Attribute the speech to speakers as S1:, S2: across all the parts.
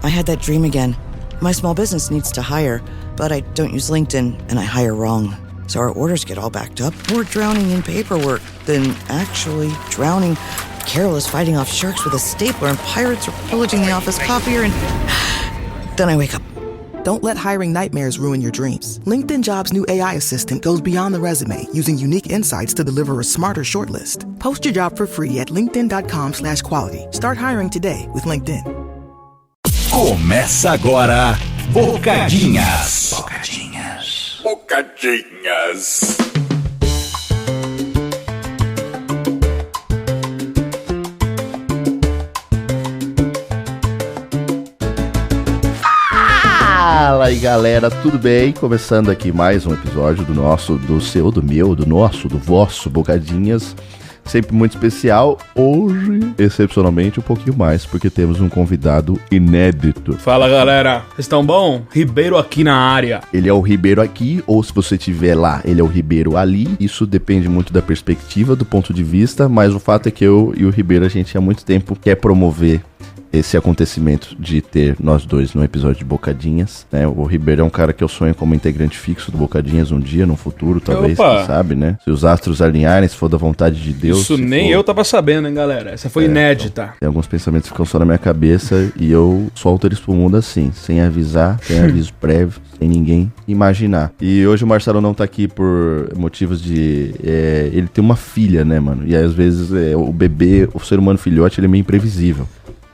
S1: I had that dream again. My small business needs to hire, but I don't use LinkedIn, and I hire wrong. So our orders get all backed up. We're drowning in paperwork, then actually drowning, careless fighting off sharks with a stapler, and pirates are pillaging the office copier, and then I wake up.
S2: Don't let hiring nightmares ruin your dreams. LinkedIn Jobs' new AI assistant goes beyond the resume, using unique insights to deliver a smarter shortlist. Post your job for free at linkedin.com/quality. Start hiring today with LinkedIn.
S3: Começa agora, Bocadinhas.
S4: Bocadinhas.
S5: Fala aí galera, tudo bem? Começando aqui mais um episódio do nosso, do seu, do meu, do nosso, do vosso Bocadinhas. Sempre muito especial, hoje, excepcionalmente, um pouquinho mais, porque temos um convidado inédito.
S6: Fala galera, vocês estão bom? Ribeiro aqui na área.
S5: Ele é o Ribeiro aqui, ou se você estiver lá, ele é o Ribeiro ali. Isso depende muito da perspectiva, do ponto de vista, mas o fato é que eu e o Ribeiro, a gente há muito tempo quer promover esse acontecimento de ter nós dois no episódio de Bocadinhas, né? O Ribeiro é um cara que eu sonho como integrante fixo do Bocadinhas um dia, no futuro, talvez, quem sabe, né? Se os astros alinharem, se for da vontade de Deus.
S6: Isso nem eu tava sabendo, hein, galera? Essa foi inédita.
S5: Então, tem alguns pensamentos que ficam só na minha cabeça e eu solto eles pro mundo assim, sem avisar, sem aviso prévio, sem ninguém imaginar. E hoje o Marcelo não tá aqui por motivos de... ele tem uma filha, né, mano? E às vezes o bebê, o ser humano filhote, ele é meio imprevisível.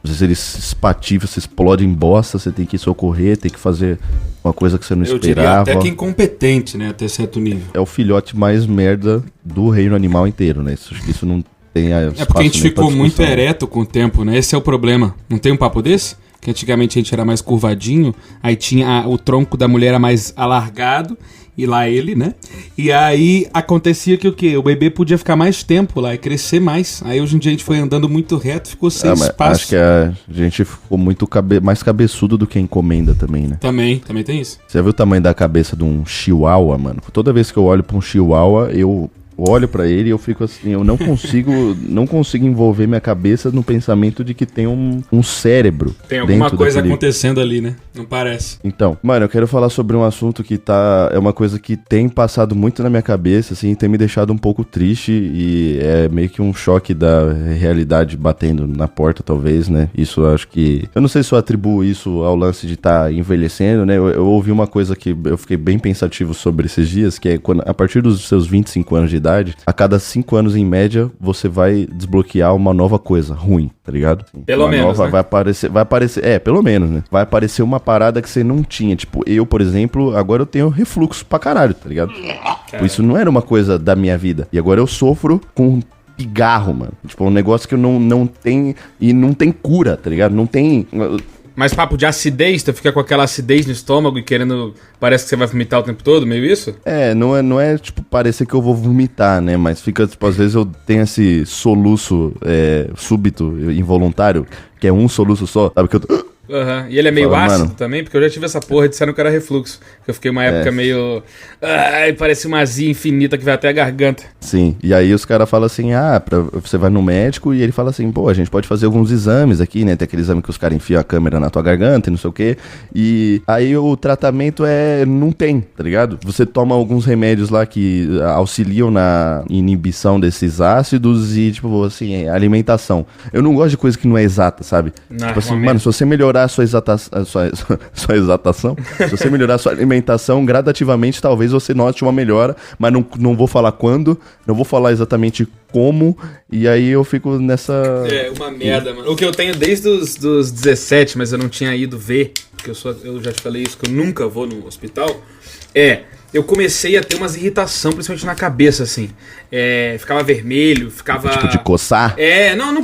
S5: Às vezes ele se espativa, se explode em bosta, você tem que socorrer, tem que fazer uma coisa que você não esperava.
S6: Eu diria até que incompetente, né, até certo nível.
S5: É o filhote mais merda do reino animal inteiro, né? Isso não tem espaço.
S6: É porque a gente ficou muito ereto com o tempo, né? Esse é o problema. Não tem um papo desse? Que antigamente a gente era mais curvadinho, aí tinha o tronco da mulher era mais alargado, e lá ele, né? E aí acontecia que o quê? O bebê podia ficar mais tempo lá e crescer mais. Aí hoje em dia a gente foi andando muito reto, ficou sem espaço.
S5: Acho que a gente ficou muito mais cabeçudo do que a encomenda também, né?
S6: Também tem isso.
S5: Você viu o tamanho da cabeça de um chihuahua, mano? Toda vez que eu olho pra um chihuahua, eu olho pra ele e eu fico assim, eu não consigo envolver minha cabeça no pensamento de que tem um cérebro.
S6: Tem alguma coisa acontecendo ali, né? Não parece.
S5: Então, mano, eu quero falar sobre um assunto que é uma coisa que tem passado muito na minha cabeça, assim, tem me deixado um pouco triste e é meio que um choque da realidade batendo na porta, talvez, né? Isso eu acho que... Eu não sei se eu atribuo isso ao lance de estar envelhecendo, né? Eu ouvi uma coisa que eu fiquei bem pensativo sobre esses dias, que é quando, a partir dos seus 25 anos de idade, a cada 5 anos em média, você vai desbloquear uma nova coisa ruim, tá ligado?
S6: Pelo menos, né?
S5: Vai aparecer, pelo menos, né? Vai aparecer uma parada que você não tinha. Tipo, eu, por exemplo, agora eu tenho refluxo pra caralho, tá ligado? Tipo, isso não era uma coisa da minha vida. E agora eu sofro com pigarro, mano. Tipo, um negócio que eu não tem... E não tem cura, tá ligado? Não tem...
S6: Mas papo de acidez, tu fica com aquela acidez no estômago e querendo... Parece que você vai vomitar o tempo todo, meio isso?
S5: Não é tipo, parecer que eu vou vomitar, né? Mas fica, tipo, às vezes eu tenho esse soluço súbito, involuntário, que é um soluço só, sabe? Que eu tô...
S6: E ele é meio ácido também, porque eu já tive essa porra, disseram que era refluxo. Eu fiquei uma época meio... parece uma azia infinita que vai até a garganta.
S5: Sim, e aí os caras falam assim, você vai no médico e ele fala assim, pô, a gente pode fazer alguns exames aqui, né? Tem aquele exame que os caras enfiam a câmera na tua garganta e não sei o quê. E aí o tratamento não tem, tá ligado? Você toma alguns remédios lá que auxiliam na inibição desses ácidos e, tipo, assim, alimentação. Eu não gosto de coisa que não é exata, sabe? Tipo assim, mano, se você melhorar a sua exatação, se você melhorar a sua alimentação, gradativamente talvez você note uma melhora, mas não vou falar quando, não vou falar exatamente como, e aí eu fico nessa...
S6: Uma merda, mano. O que eu tenho desde os 17, mas eu não tinha ido ver, porque eu já te falei isso, que eu nunca vou no hospital, eu comecei a ter umas irritação, principalmente na cabeça, assim. Ficava vermelho, ficava...
S5: Tipo, de coçar?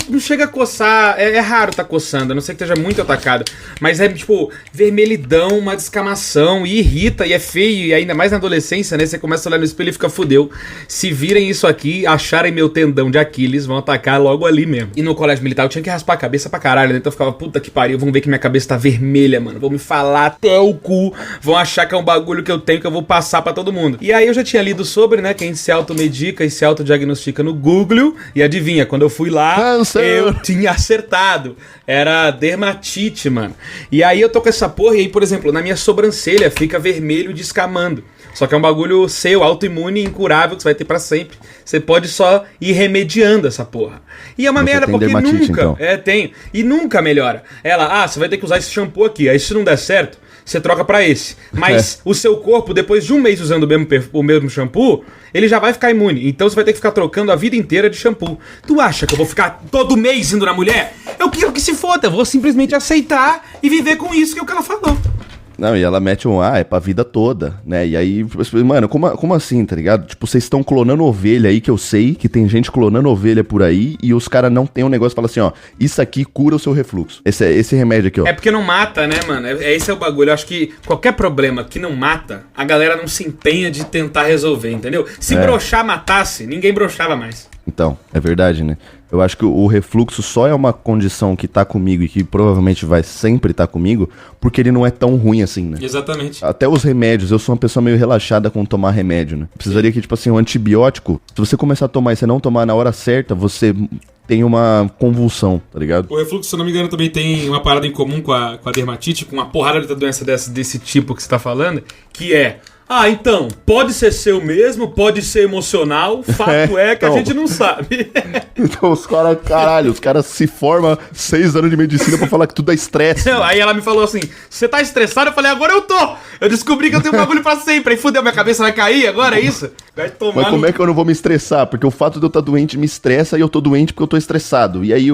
S6: Não chega a coçar. É raro tá coçando, a não ser que esteja muito atacado. Mas é, tipo, vermelhidão, uma descamação, e irrita, e é feio, e ainda mais na adolescência, né? Você começa a olhar no espelho e fica fudeu. Se virem isso aqui, acharem meu tendão de Aquiles, vão atacar logo ali mesmo. E no colégio militar eu tinha que raspar a cabeça pra caralho, né? Então eu ficava, puta que pariu, vão ver que minha cabeça tá vermelha, mano. Vão me falar até o cu, vão achar que é um bagulho que eu tenho, que eu vou passar passar pra todo mundo. E aí eu já tinha lido sobre, né, quem se automedica e se autodiagnostica no Google, e adivinha, quando eu fui lá, eu tinha acertado. Era dermatite, mano. E aí eu tô com essa porra, e aí, por exemplo, na minha sobrancelha fica vermelho descamando. Só que é um bagulho seu, autoimune, incurável, que você vai ter pra sempre. Você pode só ir remediando essa porra. E é uma merda, porque nunca... Então. Tenho. E nunca melhora. Ela, você vai ter que usar esse shampoo aqui. Aí se não der certo, você troca pra esse. Mas o seu corpo, depois de um mês usando o mesmo shampoo, ele já vai ficar imune. Então você vai ter que ficar trocando a vida inteira de shampoo. Tu acha que eu vou ficar todo mês indo na mulher? Eu quero que se foda. Eu vou simplesmente aceitar e viver com isso, que é o que ela falou.
S5: Não, e ela mete é pra vida toda, né? E aí, mano, como assim, tá ligado? Tipo, vocês estão clonando ovelha aí, que eu sei que tem gente clonando ovelha por aí, e os caras não tem um negócio que fala assim, ó, isso aqui cura o seu refluxo. Esse remédio aqui, ó.
S6: É porque não mata, né, mano? Esse é o bagulho. Eu acho que qualquer problema que não mata, a galera não se empenha de tentar resolver, entendeu? Se broxar matasse, ninguém broxava mais.
S5: Então, é verdade, né? Eu acho que o refluxo só é uma condição que tá comigo e que provavelmente vai sempre tá comigo, porque ele não é tão ruim assim, né?
S6: Exatamente.
S5: Até os remédios, eu sou uma pessoa meio relaxada com tomar remédio, né? Precisaria que, tipo assim, um antibiótico, se você começar a tomar e você não tomar na hora certa, você tem uma convulsão, tá ligado?
S6: O refluxo, se eu não me engano, também tem uma parada em comum com a dermatite, com uma porrada de doença desse tipo que você tá falando, que é... então, pode ser seu mesmo, pode ser emocional, fato é que a gente não sabe.
S5: Então os caras se formam 6 anos de medicina pra falar que tudo é estresse.
S6: Aí ela me falou assim, você tá estressado? Eu falei, agora eu tô. Eu descobri que eu tenho um bagulho pra sempre. Aí fudeu, minha cabeça vai cair agora, é isso? Vai tomar.
S5: Mas como é que eu não vou me estressar? Porque o fato de eu estar doente me estressa e eu tô doente porque eu tô estressado. E aí,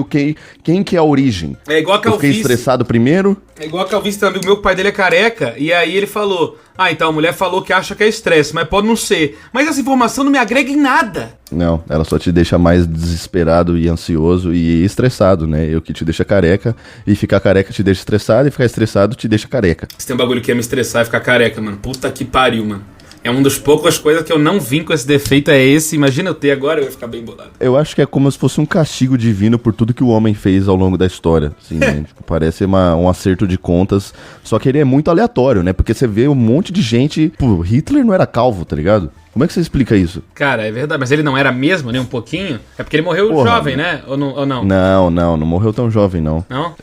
S5: quem que é a origem?
S6: É igual a calvície.
S5: Eu fiquei estressado primeiro?
S6: É igual a calvície, tem um amigo meu, que o pai dele é careca, e aí ele falou... então a mulher falou que acha que é estresse, mas pode não ser. Mas essa informação não me agrega em nada.
S5: Não, ela só te deixa mais desesperado e ansioso e estressado, né? O que te deixa careca, e ficar careca te deixa estressado, e ficar estressado te deixa careca.
S6: Se tem um bagulho que ia me estressar e ficar careca, mano. Puta que pariu, mano. É uma das poucas coisas que eu não vim com esse defeito, é esse. Imagina eu ter agora, eu ia ficar bem bolado.
S5: Eu acho que é como se fosse um castigo divino por tudo que o homem fez ao longo da história. Assim, né? Tipo, parece um acerto de contas. Só que ele é muito aleatório, né? Porque você vê um monte de gente... Pô, Hitler não era calvo, tá ligado? Como é que você explica isso?
S6: Cara, é verdade. Mas ele não era mesmo, nem um pouquinho? É porque ele morreu jovem, né? Ou não?
S5: Não morreu tão jovem, não.
S6: Não?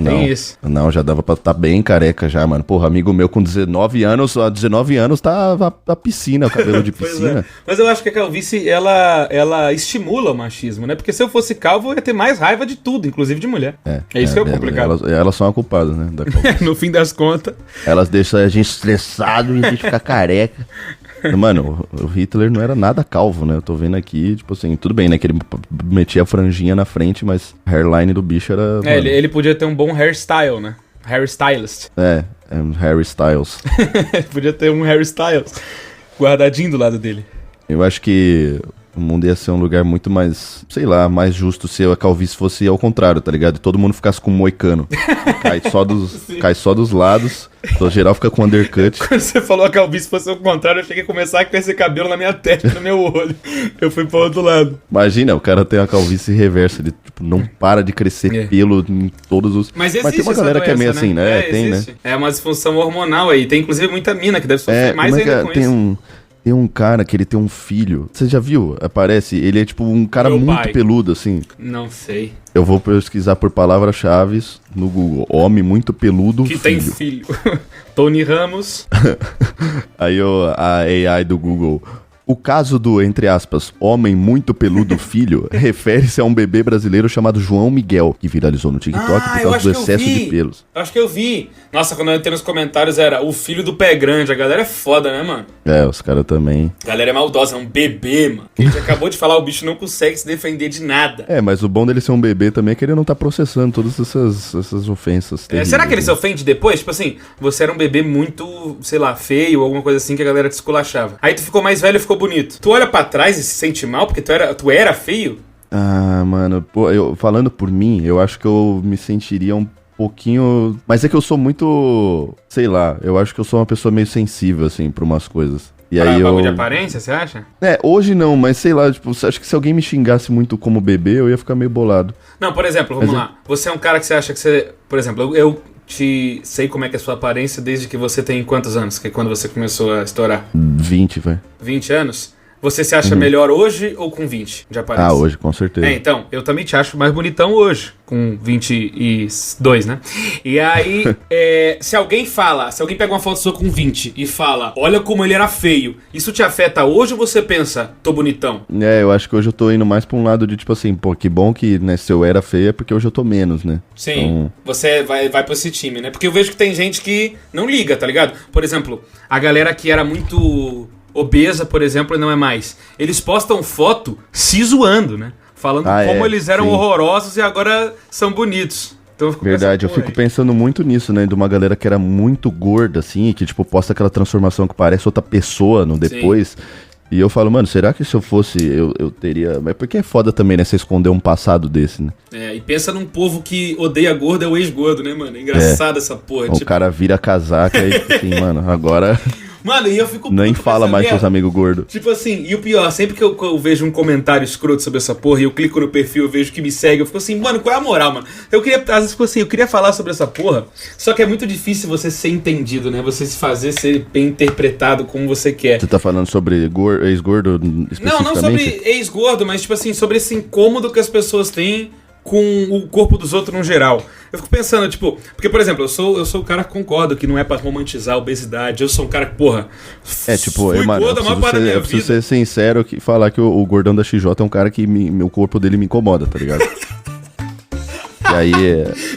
S6: Tem isso.
S5: Não, já dava pra estar bem careca já, mano. Porra, amigo meu com 19 anos, há 19 anos tá a piscina, o cabelo de piscina.
S6: Mas eu acho que a calvície, ela estimula o machismo, né? Porque se eu fosse calvo, eu ia ter mais raiva de tudo, inclusive de mulher. É isso que é o complicado.
S5: Elas são a culpada, né? Da
S6: no fim das contas.
S5: Elas deixam a gente estressado e a gente ficar careca. Mano, o Hitler não era nada calvo, né? Eu tô vendo aqui, tipo assim, tudo bem, né? Que ele metia a franjinha na frente, mas a hairline do bicho era...
S6: ele podia ter um bom hairstyle, né? Hairstylist.
S5: Um Harry Styles.
S6: Podia ter um Harry Styles guardadinho do lado dele.
S5: Eu acho que o mundo ia ser um lugar muito mais, sei lá, mais justo se a calvície fosse ao contrário, tá ligado? Todo mundo ficasse com um moicano. Cai só dos lados, então geral fica com undercut.
S6: Quando você falou a calvície fosse ao contrário, eu cheguei a começar a crescer cabelo na minha testa, no meu olho. Eu fui pro outro lado.
S5: Imagina, o cara tem uma calvície reversa, ele tipo, não para de crescer pelo em todos os...
S6: Mas
S5: tem uma galera que é meio assim, né? Tem, né?
S6: É uma disfunção hormonal aí, tem inclusive muita mina que deve sofrer mais ainda com isso.
S5: Tem um cara que ele tem um filho. Você já viu? Aparece. Ele é tipo um cara muito peludo, assim.
S6: Não sei.
S5: Eu vou pesquisar por palavras-chave no Google. Homem muito peludo,
S6: que tem filho. Tony Ramos.
S5: Aí a AI do Google... O caso do, entre aspas, homem muito peludo filho, refere-se a um bebê brasileiro chamado João Miguel, que viralizou no TikTok por causa do excesso de pelos.
S6: Eu acho que eu vi. Nossa, quando eu entrei nos comentários era o filho do pé grande. A galera é foda, né, mano?
S5: Os caras também.
S6: A galera é maldosa, é um bebê, mano. A gente acabou de falar, o bicho não consegue se defender de nada.
S5: Mas o bom dele ser um bebê também é que ele não tá processando todas essas ofensas.
S6: Será que ele se ofende depois? Tipo assim, você era um bebê muito, sei lá, feio ou alguma coisa assim que a galera te esculachava. Aí tu ficou mais velho e ficou bonito. Tu olha pra trás e se sente mal porque tu era feio?
S5: Mano, pô, falando por mim, eu acho que eu me sentiria um pouquinho... Mas é que eu sou muito... Sei lá, eu acho que eu sou uma pessoa meio sensível, assim, pra umas coisas. E aí
S6: bagulho de aparência, você acha?
S5: Hoje não, mas sei lá, tipo, acho que se alguém me xingasse muito como bebê, eu ia ficar meio bolado.
S6: Não, por exemplo, vamos lá. Você é um cara que você acha que você... Por exemplo, eu sei como é que é a sua aparência desde que você tem quantos anos? Que é quando você começou a estourar?
S5: 20, vai.
S6: 20 anos? Você se acha melhor hoje ou com 20 de aparência?
S5: Ah, hoje, com certeza.
S6: Então, eu também te acho mais bonitão hoje, com 22, né? E aí, se alguém pega uma foto sua com 20 e fala, olha como ele era feio, isso te afeta hoje ou você pensa, tô bonitão?
S5: Eu acho que hoje eu tô indo mais pra um lado de tipo assim, pô, que bom que, né, se eu era feio é porque hoje eu tô menos, né?
S6: Sim,
S5: então...
S6: você vai pra esse time, né? Porque eu vejo que tem gente que não liga, tá ligado? Por exemplo, a galera que era muito... obesa, por exemplo, não é mais. Eles postam foto se zoando, né? Falando como eles eram horrorosos e agora são bonitos. Então,
S5: verdade, eu fico pensando muito nisso, né? De uma galera que era muito gorda, assim, que, tipo, posta aquela transformação que parece outra pessoa no depois. Sim. E eu falo, mano, será que se eu fosse, eu teria... Mas porque é foda também, né? Você esconder um passado desse, né?
S6: E pensa num povo que odeia gordo, é o ex-gordo, né, mano? É engraçado essa porra.
S5: O cara vira casaca e, assim, mano, agora...
S6: Mano, e eu fico...
S5: Nem fala mais com os amigos gordos.
S6: Tipo assim, e o pior, sempre que eu vejo um comentário escroto sobre essa porra e eu clico no perfil, eu vejo que me segue, eu fico assim, mano, qual é a moral, mano? Às vezes fico assim, eu queria falar sobre essa porra, só que é muito difícil você ser entendido, né? Você se fazer ser bem interpretado como você quer.
S5: Você tá falando sobre ex-gordo especificamente?
S6: Não sobre ex-gordo, mas tipo assim, sobre esse incômodo que as pessoas têm com o corpo dos outros no geral. Eu fico pensando, tipo... Porque, por exemplo, eu sou o cara que concordo que não é pra romantizar a obesidade. Eu sou um cara que, porra...
S5: mano, eu preciso ser sincero e falar que o gordão da XJ é um cara que o corpo dele me incomoda, tá ligado? E aí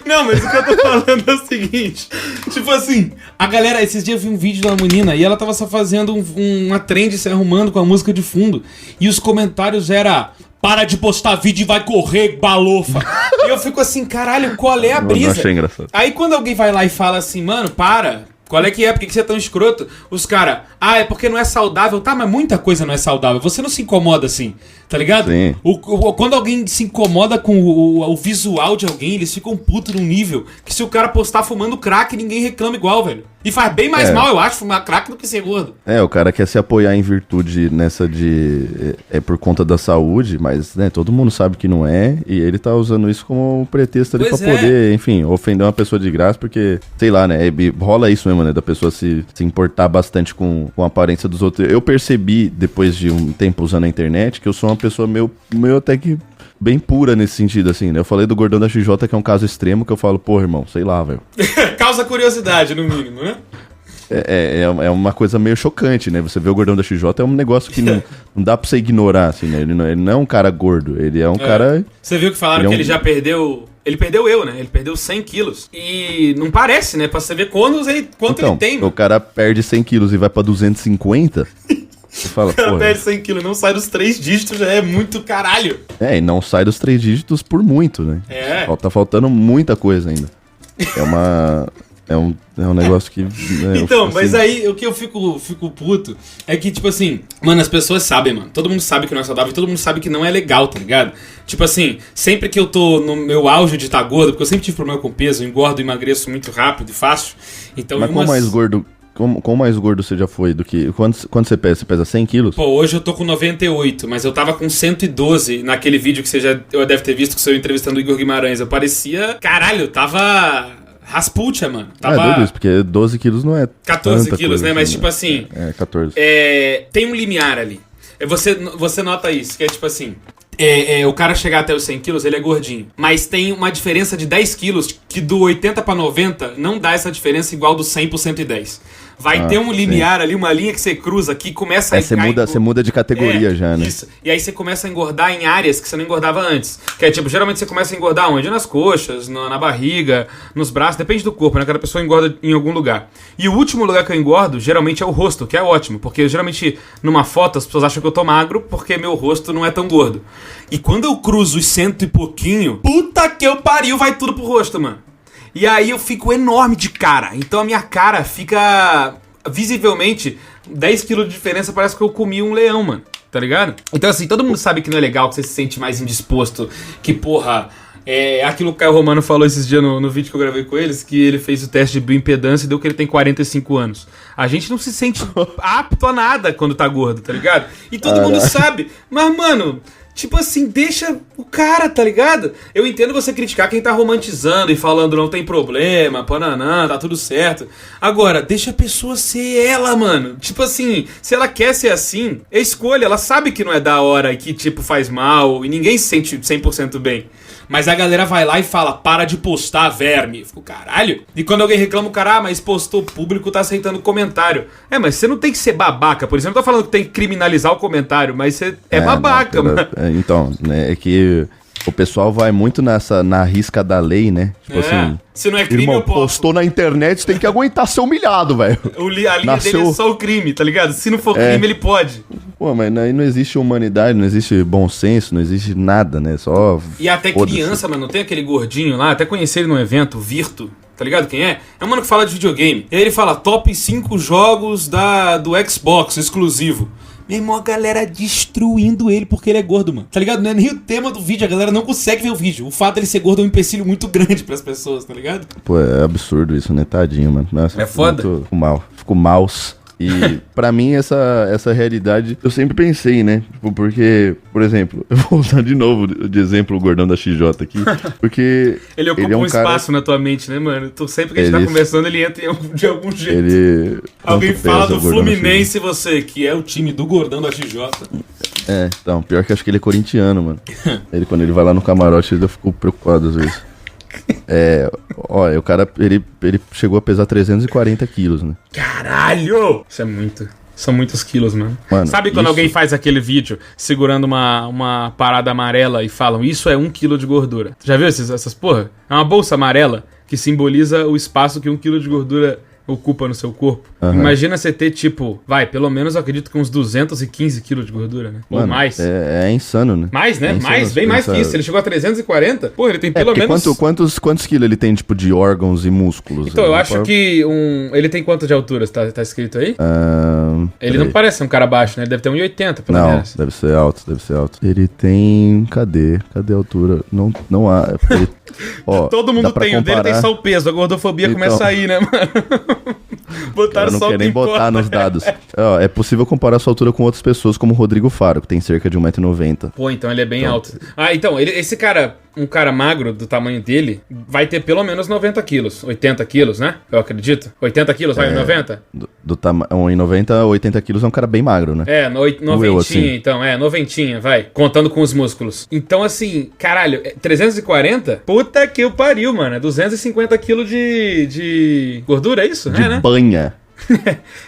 S6: Não, mas o que eu tô falando é o seguinte. Tipo assim, a galera... Esses dias eu vi um vídeo de uma menina e ela tava só fazendo uma trend se arrumando com a música de fundo. E os comentários eram... Para de postar vídeo e vai correr, balofa. E eu fico assim, caralho, qual é a brisa?
S5: Eu achei engraçado.
S6: Aí quando alguém vai lá e fala assim, mano, para... Qual é que é? Por que você é tão escroto? Os caras, é porque não é saudável. Tá, mas muita coisa não é saudável. Você não se incomoda assim, tá ligado?
S5: Sim.
S6: Quando alguém se incomoda com o visual de alguém, eles ficam putos num nível que se o cara postar fumando crack, ninguém reclama igual, velho. E faz bem mais mal, eu acho, fumar crack do que ser gordo.
S5: O cara quer se apoiar em virtude nessa de... É por conta da saúde, mas, né, todo mundo sabe que não é. E ele tá usando isso como um pretexto ali pra poder, enfim, ofender uma pessoa de graça, porque, sei lá, né, rola isso mesmo, né, da pessoa se importar bastante com a aparência dos outros. Eu percebi, depois de um tempo usando a internet, que eu sou uma pessoa meio até que bem pura nesse sentido, assim, né? Eu falei do gordão da XJ, que é um caso extremo, que eu falo, pô, irmão, sei lá, velho.
S6: Causa curiosidade, no mínimo, né?
S5: É uma coisa meio chocante, né? Você vê o gordão da XJ, é um negócio que não dá pra você ignorar, assim, né? Ele não é um cara gordo, ele é um cara...
S6: Você viu que falaram que ele já perdeu... Ele perdeu né? Ele perdeu 100 quilos. E não parece, né? Pra você ver quanto ele tem.
S5: O cara perde 100 quilos e vai pra 250... Você fala,
S6: o cara perde 100 quilos, não sai dos 3 dígitos, já é muito caralho.
S5: E não sai dos 3 dígitos por muito, né? Tá faltando muita coisa ainda. É um negócio que...
S6: Então, assim... mas aí o que eu fico puto é que, tipo assim, mano, as pessoas sabem, mano. Todo mundo sabe que não é saudável, todo mundo sabe que não é legal, tá ligado? Tipo assim, sempre que eu tô no meu auge de estar gordo, porque eu sempre tive problema com peso, eu engordo e emagreço muito rápido e fácil. Então,
S5: mas qual mais gordo... Qual mais gordo você já foi do que... Quanto você pesa? Você pesa 100 quilos?
S6: Pô, hoje eu tô com 98, mas eu tava com 112 naquele vídeo que você já deve ter visto, que eu entrevistando o Igor Guimarães. Eu parecia... Caralho, eu tava... Rasputia, mano. Tava...
S5: É doido isso, porque 12 quilos não é
S6: 14 quilos, né? Mas
S5: assim,
S6: tipo assim...
S5: 14.
S6: Tem um limiar ali. Você nota isso, que é tipo assim... o cara chegar até os 100 quilos, ele é gordinho. Mas tem uma diferença de 10 quilos que do 80 pra 90 não dá essa diferença igual do 100 pro 110. Vai ter um limiar ali, uma linha que você cruza que começa a...
S5: Você muda de categoria já, né?
S6: Isso. E aí você começa a engordar em áreas que você não engordava antes. Que é tipo, geralmente você começa a engordar onde? Nas coxas, na barriga, nos braços, depende do corpo, né? Cada pessoa engorda em algum lugar. E o último lugar que eu engordo, geralmente é o rosto, que é ótimo. Porque geralmente, numa foto, as pessoas acham que eu tô magro porque meu rosto não é tão gordo. E quando eu cruzo os 100 e pouquinho, puta que eu pariu, vai tudo pro rosto, mano. E aí eu fico enorme de cara. Então a minha cara fica visivelmente 10 quilos de diferença, parece que eu comi um leão, mano. Tá ligado? Então assim, todo mundo sabe que não é legal, que você se sente mais indisposto. Que porra, aquilo que o Caio Romano falou esses dias no vídeo que eu gravei com eles, que ele fez o teste de bioimpedância e deu que ele tem 45 anos. A gente não se sente apto a nada quando tá gordo, tá ligado? E todo mundo sabe. Mas, mano... Tipo assim, deixa o cara, tá ligado? Eu entendo você criticar quem tá romantizando e falando não tem problema, pananã, tá tudo certo. Agora, deixa a pessoa ser ela, mano. Tipo assim, se ela quer ser assim, é escolha. Ela sabe que não é da hora e que, tipo, faz mal e ninguém se sente 100% bem. Mas a galera vai lá e fala, para de postar, verme. Fico, caralho. E quando alguém reclama, o cara, mas postou, o público tá aceitando comentário. Mas você não tem que ser babaca. Por exemplo, não tô falando que tem que criminalizar o comentário, mas você é babaca, mano.
S5: Então, né, é que o pessoal vai muito na risca da lei, né? Tipo assim,
S6: se não é crime,
S5: irmão,
S6: eu posso.
S5: postou na internet, você tem que aguentar ser humilhado, velho.
S6: A linha dele é só o crime, tá ligado? Se não for crime, ele pode.
S5: Pô, mas aí não existe humanidade, não existe bom senso, não existe nada, né? Só.
S6: E até criança, mano, não tem aquele gordinho lá, até conheci ele num evento, o Virto, tá ligado quem é? É um mano que fala de videogame. E aí ele fala, top 5 jogos do Xbox exclusivo. Meu irmão, a galera destruindo ele porque ele é gordo, mano. Tá ligado? Não é nem o tema do vídeo, a galera não consegue ver o vídeo. O fato dele ser gordo é um empecilho muito grande pras pessoas, tá ligado?
S5: Pô, é absurdo isso, né? Tadinho, mano. Nossa,
S6: é foda.
S5: Fico maus. E pra mim, essa realidade, eu sempre pensei, né? Tipo, porque, por exemplo, eu vou usar de novo de exemplo o gordão da XJ aqui, porque
S6: ele ocupa um espaço na tua mente, né, mano? Sempre que a gente tá conversando, ele entra de algum jeito. Alguém fala do Fluminense, você, que é o time do gordão da XJ.
S5: Então, pior que acho que ele é corintiano, mano. Quando ele vai lá no camarote, eu fico preocupado às vezes. O cara, ele chegou a pesar 340 quilos, né?
S6: Caralho! Isso é muito. São muitos quilos, mano. Sabe quando alguém faz aquele vídeo segurando uma parada amarela e falam, isso é 1 quilo de gordura? Já viu essas porra? É uma bolsa amarela que simboliza o espaço que 1 quilo de gordura ocupa no seu corpo. Imagina você ter, tipo, pelo menos eu acredito que uns 215 quilos de gordura, né? Mano, ou mais.
S5: É insano, né?
S6: Mais, né? Bem mais que isso. Ele chegou a 340. Pô, ele tem pelo menos...
S5: Quantos quilos ele tem, tipo, de órgãos e músculos?
S6: Então, eu acho que ele tem quanto de altura? Tá escrito aí? Ele não parece ser um cara baixo, né? Ele deve ter 1,80, pelo menos.
S5: Não, deve ser alto. Ele tem... Cadê a altura? Não há...
S6: Todo mundo tem o dele, tem só o peso. A gordofobia começa aí, né, mano? Botaram só o que
S5: nem botar nos dados. É possível comparar sua altura com outras pessoas, como o Rodrigo Faro, que tem cerca de 1,90 m.
S6: Pô, então ele é bem alto. Então, esse cara, um cara magro do tamanho dele, vai ter pelo menos 90 quilos. 80 quilos, né? Eu acredito. 80 quilos, vai 90?
S5: Do tamanho 1,90, 80 quilos é um cara bem magro, né?
S6: Noventinha,
S5: assim.
S6: então. Noventinha, vai. Contando com os músculos. Então, assim, caralho, 340? Puta que o pariu, mano. É 250 quilos de gordura, é isso?
S5: De
S6: né?
S5: banha.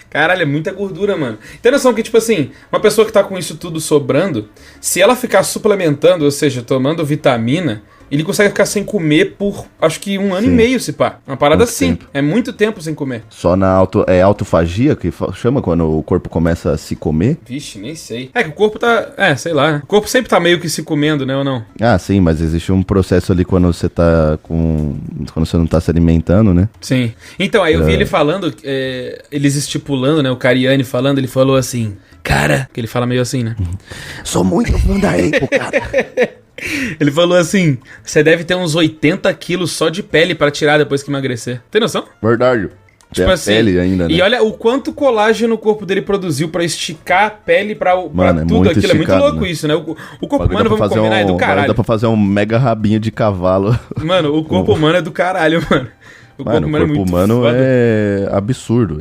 S6: Caralho, é muita gordura, mano. Tem noção que, tipo assim, uma pessoa que tá com isso tudo sobrando, se ela ficar suplementando, ou seja, tomando vitamina, ele consegue ficar sem comer por, acho que 1 ano e meio, se pá. Uma parada assim. É muito tempo sem comer.
S5: Só na autofagia, que chama quando o corpo começa a se comer?
S6: Vixe, nem sei. É que o corpo tá... sei lá. O corpo sempre tá meio que se comendo, né, ou não?
S5: Ah, sim, mas existe um processo ali quando você tá com... Quando você não tá se alimentando, né?
S6: Sim. Então, aí eu vi ele falando, eles estipulando, né, o Cariani falando, ele falou assim... Cara... Que ele fala meio assim, né?
S5: Sou muito fã da Apple, cara.
S6: Ele falou assim, você deve ter uns 80 quilos só de pele pra tirar depois que emagrecer. Tem noção?
S5: Verdade.
S6: Tipo assim,
S5: pele ainda, né?
S6: E olha o quanto colágeno o corpo dele produziu pra esticar a pele pra tudo aquilo. É muito louco, né? Isso, né? O corpo humano, vamos combinar, é do caralho.
S5: Dá pra fazer um mega rabinho de cavalo.
S6: Mano, o corpo humano é do caralho, mano.
S5: O corpo humano é absurdo.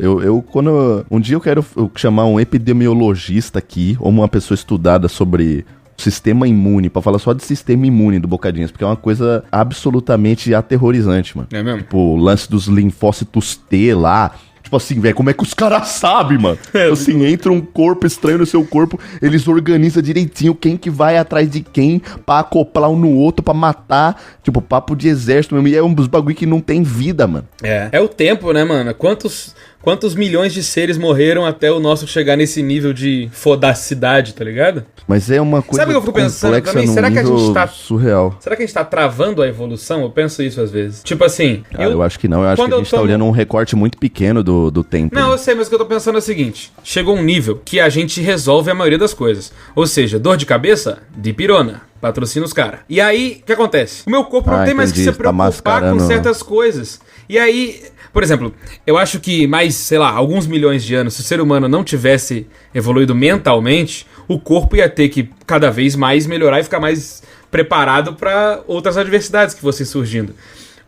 S5: Um dia eu quero chamar um epidemiologista aqui, ou uma pessoa estudada sobre sistema imune, pra falar só de sistema imune do Bocadinhas, porque é uma coisa absolutamente aterrorizante, mano.
S6: É mesmo?
S5: Tipo, o lance dos linfócitos T lá. Tipo assim, velho, como é que os caras sabem, mano? Assim, entra um corpo estranho no seu corpo, eles organizam direitinho quem que vai atrás de quem pra acoplar um no outro, pra matar. Tipo, papo de exército mesmo. E é um dos bagulho que não tem vida, mano.
S6: É o tempo, né, mano? Quantos milhões de seres morreram até o nosso chegar nesse nível de fodacidade, tá ligado?
S5: Mas é uma coisa.
S6: Sabe o que eu fico pensando também? Será que a gente tá
S5: surreal?
S6: Será que a gente tá travando a evolução? Eu penso isso às vezes. Tipo assim.
S5: Cara, eu acho que não. Eu acho que a gente tá olhando um recorte muito pequeno do tempo.
S6: Não, eu sei, mas o que eu tô pensando é o seguinte: chegou um nível que a gente resolve a maioria das coisas. Ou seja, dor de cabeça? Dipirona. Patrocina os caras. E aí, o que acontece? O meu corpo não tem mais que se preocupar com certas coisas. E aí, por exemplo, eu acho que mais, sei lá, alguns milhões de anos, se o ser humano não tivesse evoluído mentalmente, o corpo ia ter que cada vez mais melhorar e ficar mais preparado para outras adversidades que fossem surgindo.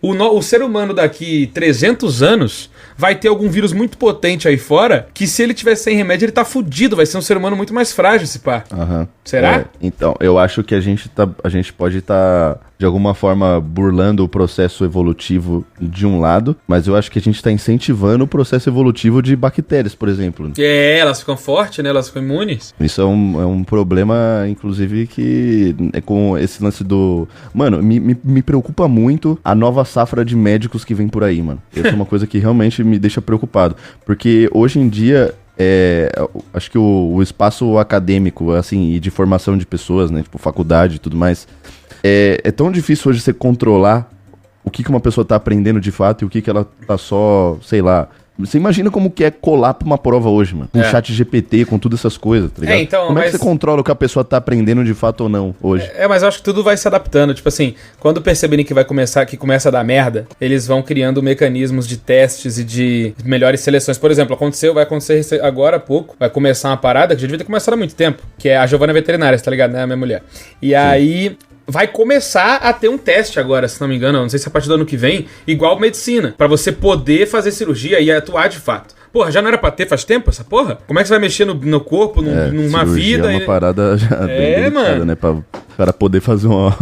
S6: O ser humano daqui 300 anos vai ter algum vírus muito potente aí fora, que se ele tiver sem remédio, ele tá fudido, vai ser um ser humano muito mais frágil, esse pá. Será?
S5: Então, eu acho que a gente pode estar, de alguma forma, burlando o processo evolutivo de um lado, mas eu acho que a gente tá incentivando o processo evolutivo de bactérias, por exemplo.
S6: Elas ficam fortes, né? Elas ficam imunes.
S5: Isso é um problema, inclusive, que é com esse lance do... Mano, me preocupa muito a nova safra de médicos que vem por aí, mano. Isso é uma coisa que realmente me deixa preocupado. Porque hoje em dia, acho que o espaço acadêmico, assim, e de formação de pessoas, né? Tipo, faculdade e tudo mais, é tão difícil hoje você controlar o que uma pessoa tá aprendendo de fato e o que ela tá só, sei lá... Você imagina como que é colar pra uma prova hoje, mano. Com chat GPT, com todas essas coisas, tá ligado?
S6: Então,
S5: como é que você controla o que a pessoa tá aprendendo de fato ou não hoje?
S6: Mas eu acho que tudo vai se adaptando. Tipo assim, quando perceberem que começa a dar merda, eles vão criando mecanismos de testes e de melhores seleções. Por exemplo, vai acontecer agora há pouco, vai começar uma parada que já devia ter começado há muito tempo, que é a Giovana Veterinária, tá ligado, né? A minha mulher. E aí... vai começar a ter um teste agora, se não me engano, não sei se é a partir do ano que vem, igual medicina, pra você poder fazer cirurgia e atuar de fato. Porra, já não era pra ter faz tempo essa porra? Como é que você vai mexer no corpo, numa vida?
S5: É uma parada já bem delicada,
S6: mano,
S5: né? Pra o cara poder fazer uma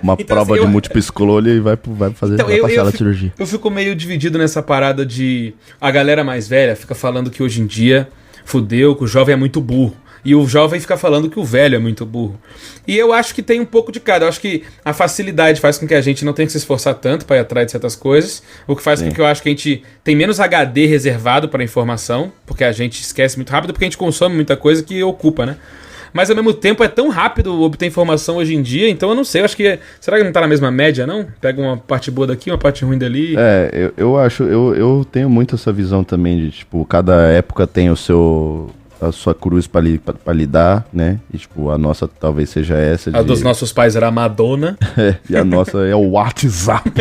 S6: então,
S5: prova
S6: assim,
S5: de múltipla escolha e vai fazer
S6: então,
S5: vai passar na cirurgia.
S6: Eu fico meio dividido nessa parada de... A galera mais velha fica falando que hoje em dia, fudeu, que o jovem é muito burro. E o jovem fica falando que o velho é muito burro. E eu acho que tem um pouco de cada. Eu acho que a facilidade faz com que a gente não tenha que se esforçar tanto para ir atrás de certas coisas. O que faz com que eu acho que a gente tem menos HD reservado para informação, porque a gente esquece muito rápido, porque a gente consome muita coisa que ocupa, né? Mas ao mesmo tempo é tão rápido obter informação hoje em dia, então eu não sei, eu acho que... Será que não tá na mesma média, não? Pega uma parte boa daqui, uma parte ruim dali.
S5: Eu acho, eu tenho muito essa visão também de, tipo, cada época tem a sua cruz pra lidar, né? E, tipo, a nossa talvez seja essa.
S6: A dos nossos pais era a Madonna.
S5: E a nossa é o WhatsApp.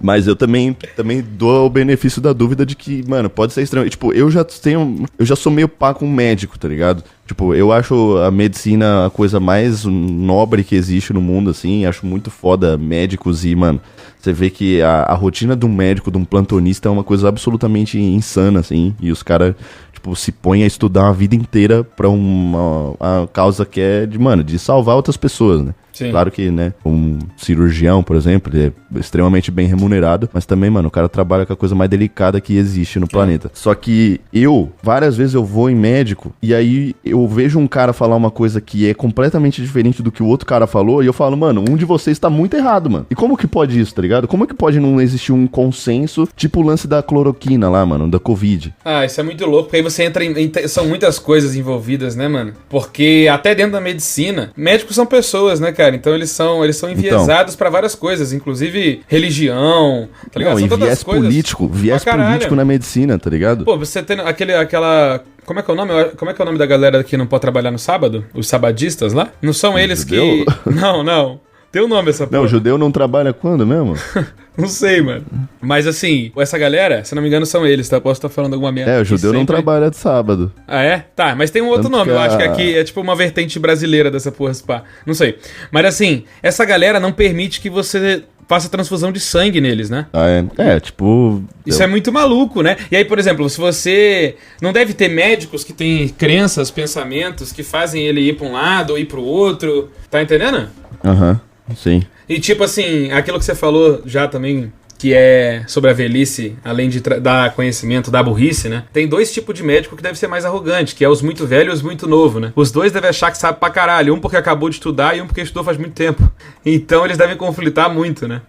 S5: Mas eu também dou o benefício da dúvida de que, mano, pode ser estranho. Tipo, eu já sou meio pá com médico, tá ligado? Tipo, eu acho a medicina a coisa mais nobre que existe no mundo, assim. Acho muito foda médicos e, mano, você vê que a rotina de um médico, de um plantonista é uma coisa absolutamente insana, assim. E os caras, tipo, se põem a estudar uma vida inteira pra uma causa que é de salvar outras pessoas, né?
S6: Sim.
S5: Claro que, né, um cirurgião, por exemplo, ele é extremamente bem remunerado, mas também, mano, o cara trabalha com a coisa mais delicada que existe no planeta. Só que várias vezes eu vou em médico e aí eu vejo um cara falar uma coisa que é completamente diferente do que o outro cara falou e eu falo, mano, um de vocês tá muito errado, mano. E como que pode isso, tá ligado? Como que pode não existir um consenso, tipo o lance da cloroquina lá, mano, da Covid?
S6: Isso é muito louco, porque aí você entra são muitas coisas envolvidas, né, mano? Porque até dentro da medicina, médicos são pessoas, né, cara? Então eles são enviesados pra várias coisas, inclusive religião, tá ligado?
S5: Não,
S6: são
S5: e viés político na medicina, tá ligado?
S6: Pô, você tem aquela... Como é que é o nome? Como é que é o nome da galera que não pode trabalhar no sábado? Os sabadistas lá? Não são eles
S5: judeu?
S6: que... Não. Tem um nome essa porra.
S5: Não, o judeu não trabalha quando mesmo?
S6: Não sei, mano. Mas assim, essa galera, se não me engano, são eles, tá? Posso estar falando alguma merda.
S5: O judeu não trabalha de sábado.
S6: Ah, é? Tá, mas tem um outro nome. Eu acho que aqui é tipo uma vertente brasileira dessa porra, pá. Não sei. Mas assim, essa galera não permite que você faça transfusão de sangue neles, né?
S5: Tipo...
S6: Isso é muito maluco, né? E aí, por exemplo, se você... Não deve ter médicos que têm crenças, pensamentos que fazem ele ir pra um lado ou ir pro outro. Tá entendendo?
S5: Sim.
S6: E tipo assim, aquilo que você falou já também, que é sobre a velhice, além de dar conhecimento da burrice, né? Tem dois tipos de médico que deve ser mais arrogante, que é os muito velhos e os muito novos, né? Os dois devem achar que sabe pra caralho, um porque acabou de estudar e um porque estudou faz muito tempo. Então eles devem conflitar muito, né?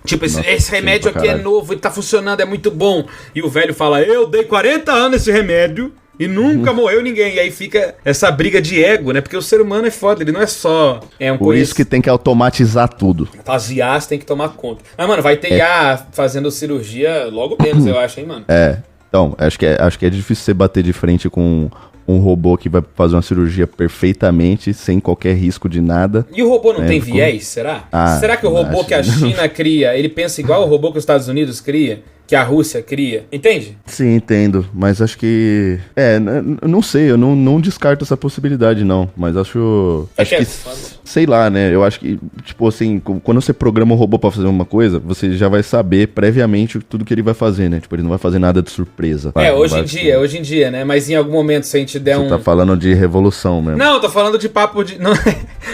S6: Tipo, esse remédio aqui é novo, ele tá funcionando, é muito bom. E o velho fala, eu dei 40 anos nesse remédio e nunca morreu ninguém. E aí fica essa briga de ego, né? Porque o ser humano é foda, ele não é só...
S5: Por isso que tem que automatizar tudo.
S6: As IAs tem que tomar conta. Mas, mano, vai ter IA fazendo cirurgia logo menos, eu acho, hein, mano?
S5: Então, acho que é difícil você bater de frente com um robô que vai fazer uma cirurgia perfeitamente, sem qualquer risco de nada.
S6: E o robô não tem viés, será? Será que o robô que a China cria, ele pensa igual o robô que os Estados Unidos cria? que a Rússia cria, entende?
S5: Sim, entendo, mas acho que... não sei, eu não descarto essa possibilidade, não, mas acho que, sei lá, né, eu acho que, tipo assim, quando você programa um robô pra fazer uma coisa, você já vai saber previamente tudo que ele vai fazer, né, tipo, ele não vai fazer nada de surpresa.
S6: Hoje em dia, né, mas em algum momento, se a gente der
S5: Você tá falando de revolução mesmo.
S6: Não, eu tô falando de papo de... Não,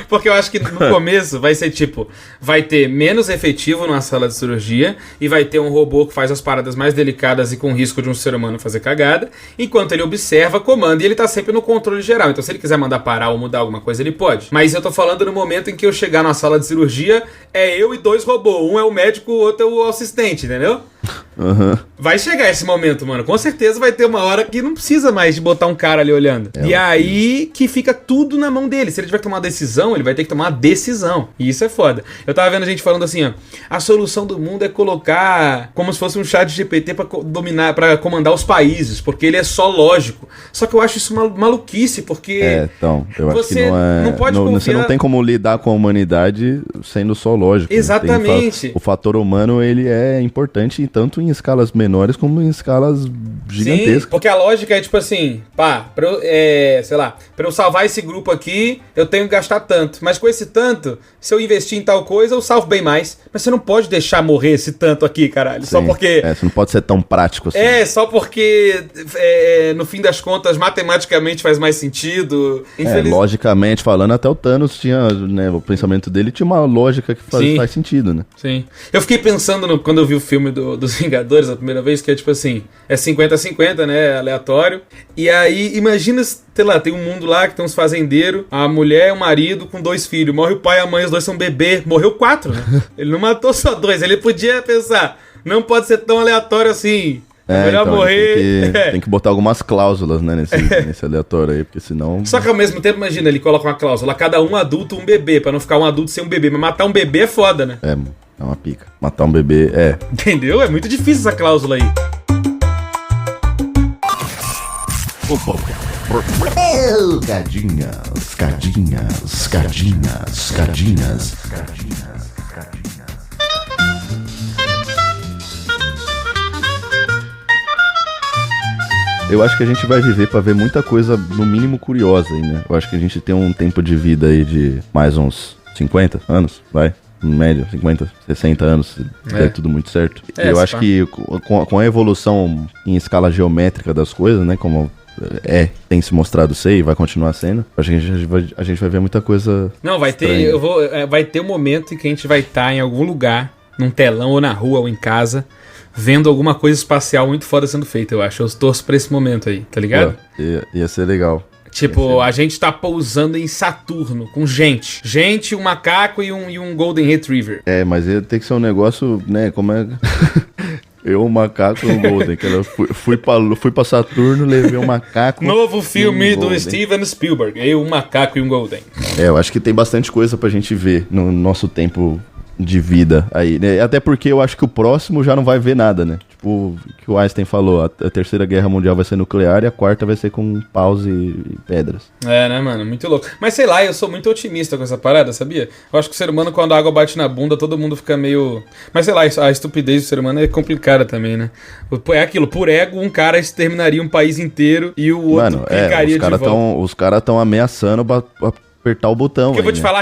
S6: porque eu acho que no começo vai ser tipo, vai ter menos efetivo numa sala de cirurgia e vai ter um robô que faz as paradas mais delicadas e com risco de um ser humano fazer cagada, enquanto ele observa, comanda e ele tá sempre no controle geral. Então se ele quiser mandar parar ou mudar alguma coisa, ele pode. Mas eu tô falando no momento em que eu chegar na sala de cirurgia, é eu e 2 robôs. Um é o médico, o outro é o assistente, entendeu?
S5: Uhum.
S6: Vai chegar esse momento, mano. Com certeza vai ter uma hora que não precisa mais de botar um cara ali olhando. E aí que fica tudo na mão dele. Se ele tiver que tomar uma decisão, ele vai ter que tomar uma decisão. E isso é foda. Eu tava vendo gente falando assim, ó. A solução do mundo é colocar como se fosse um chat GPT pra dominar, pra comandar os países, porque ele é só lógico. Só que eu acho isso maluquice, porque...
S5: então, eu acho que não é...
S6: não pode confiar...
S5: Você não tem como lidar com a humanidade sendo só lógico.
S6: Exatamente.
S5: O fator humano, ele é importante tanto em escalas menores como em escalas gigantescas.
S6: Sim, porque a lógica é tipo assim, pra eu salvar esse grupo aqui, eu tenho que gastar tanto. Mas com esse tanto, se eu investir em tal coisa, eu salvo bem mais. Mas você não pode deixar morrer esse tanto aqui, caralho.
S5: Sim,
S6: só porque...
S5: você não pode ser tão prático assim.
S6: Só porque, no fim das contas, matematicamente faz mais sentido.
S5: Logicamente falando, até o Thanos tinha, né, o pensamento dele tinha uma lógica que faz sentido, né?
S6: Sim. Eu fiquei pensando quando eu vi o filme dos Vingadores a primeira vez, que é tipo assim, é 50-50, né, aleatório. E aí, imagina, sei lá, tem um mundo lá que tem uns fazendeiros, a mulher e o marido com 2 filhos, morre o pai e a mãe, os 2 são bebê, morreu 4, né? Ele não matou só 2, ele podia pensar, não pode ser tão aleatório assim. É melhor então morrer.
S5: Tem que botar algumas cláusulas, né, nesse aleatório aí, porque senão...
S6: Só que ao mesmo tempo, imagina, ele coloca uma cláusula, cada um adulto, um bebê, pra não ficar um adulto sem um bebê. Mas matar um bebê é foda, né?
S5: É uma pica. Matar um bebê
S6: Entendeu? É muito difícil essa cláusula aí.
S5: Cadinhas. Eu acho que a gente vai viver pra ver muita coisa, no mínimo, curiosa aí, né? Eu acho que a gente tem um tempo de vida aí de mais uns 50 anos, vai? Em média, 50, 60 anos, se der tudo muito certo. Eu acho que com a evolução em escala geométrica das coisas, né? Como tem se mostrado ser e vai continuar sendo, acho que a gente vai ver muita coisa. Não,
S6: vai ter. Vai ter um momento em que a gente vai estar em algum lugar, num telão ou na rua ou em casa, vendo alguma coisa espacial muito foda sendo feita, eu acho. Eu torço pra esse momento aí, tá ligado?
S5: Ia ser legal.
S6: Tipo, a gente tá pousando em Saturno com gente. Gente, um macaco e um Golden Retriever.
S5: Mas ia ter que ser um negócio, né, como é... Eu, o macaco e o Golden. Que eu fui pra Saturno, levei um macaco.
S6: Novo filme do Steven Spielberg. Eu, um macaco e um Golden.
S5: Eu acho que tem bastante coisa pra gente ver no nosso tempo de vida aí, né? Até porque eu acho que o próximo já não vai ver nada, né? Tipo, que o Einstein falou, a terceira guerra mundial vai ser nuclear e a quarta vai ser com paus e pedras.
S6: Né, mano? Muito louco. Mas sei lá, eu sou muito otimista com essa parada, sabia? Eu acho que o ser humano, quando a água bate na bunda, todo mundo fica meio... Mas sei lá, a estupidez do ser humano é complicada também, né? É aquilo, por ego, um cara exterminaria um país inteiro e o outro clicaria de volta.
S5: Os caras estão ameaçando apertar o botão.
S6: Porque eu vou te falar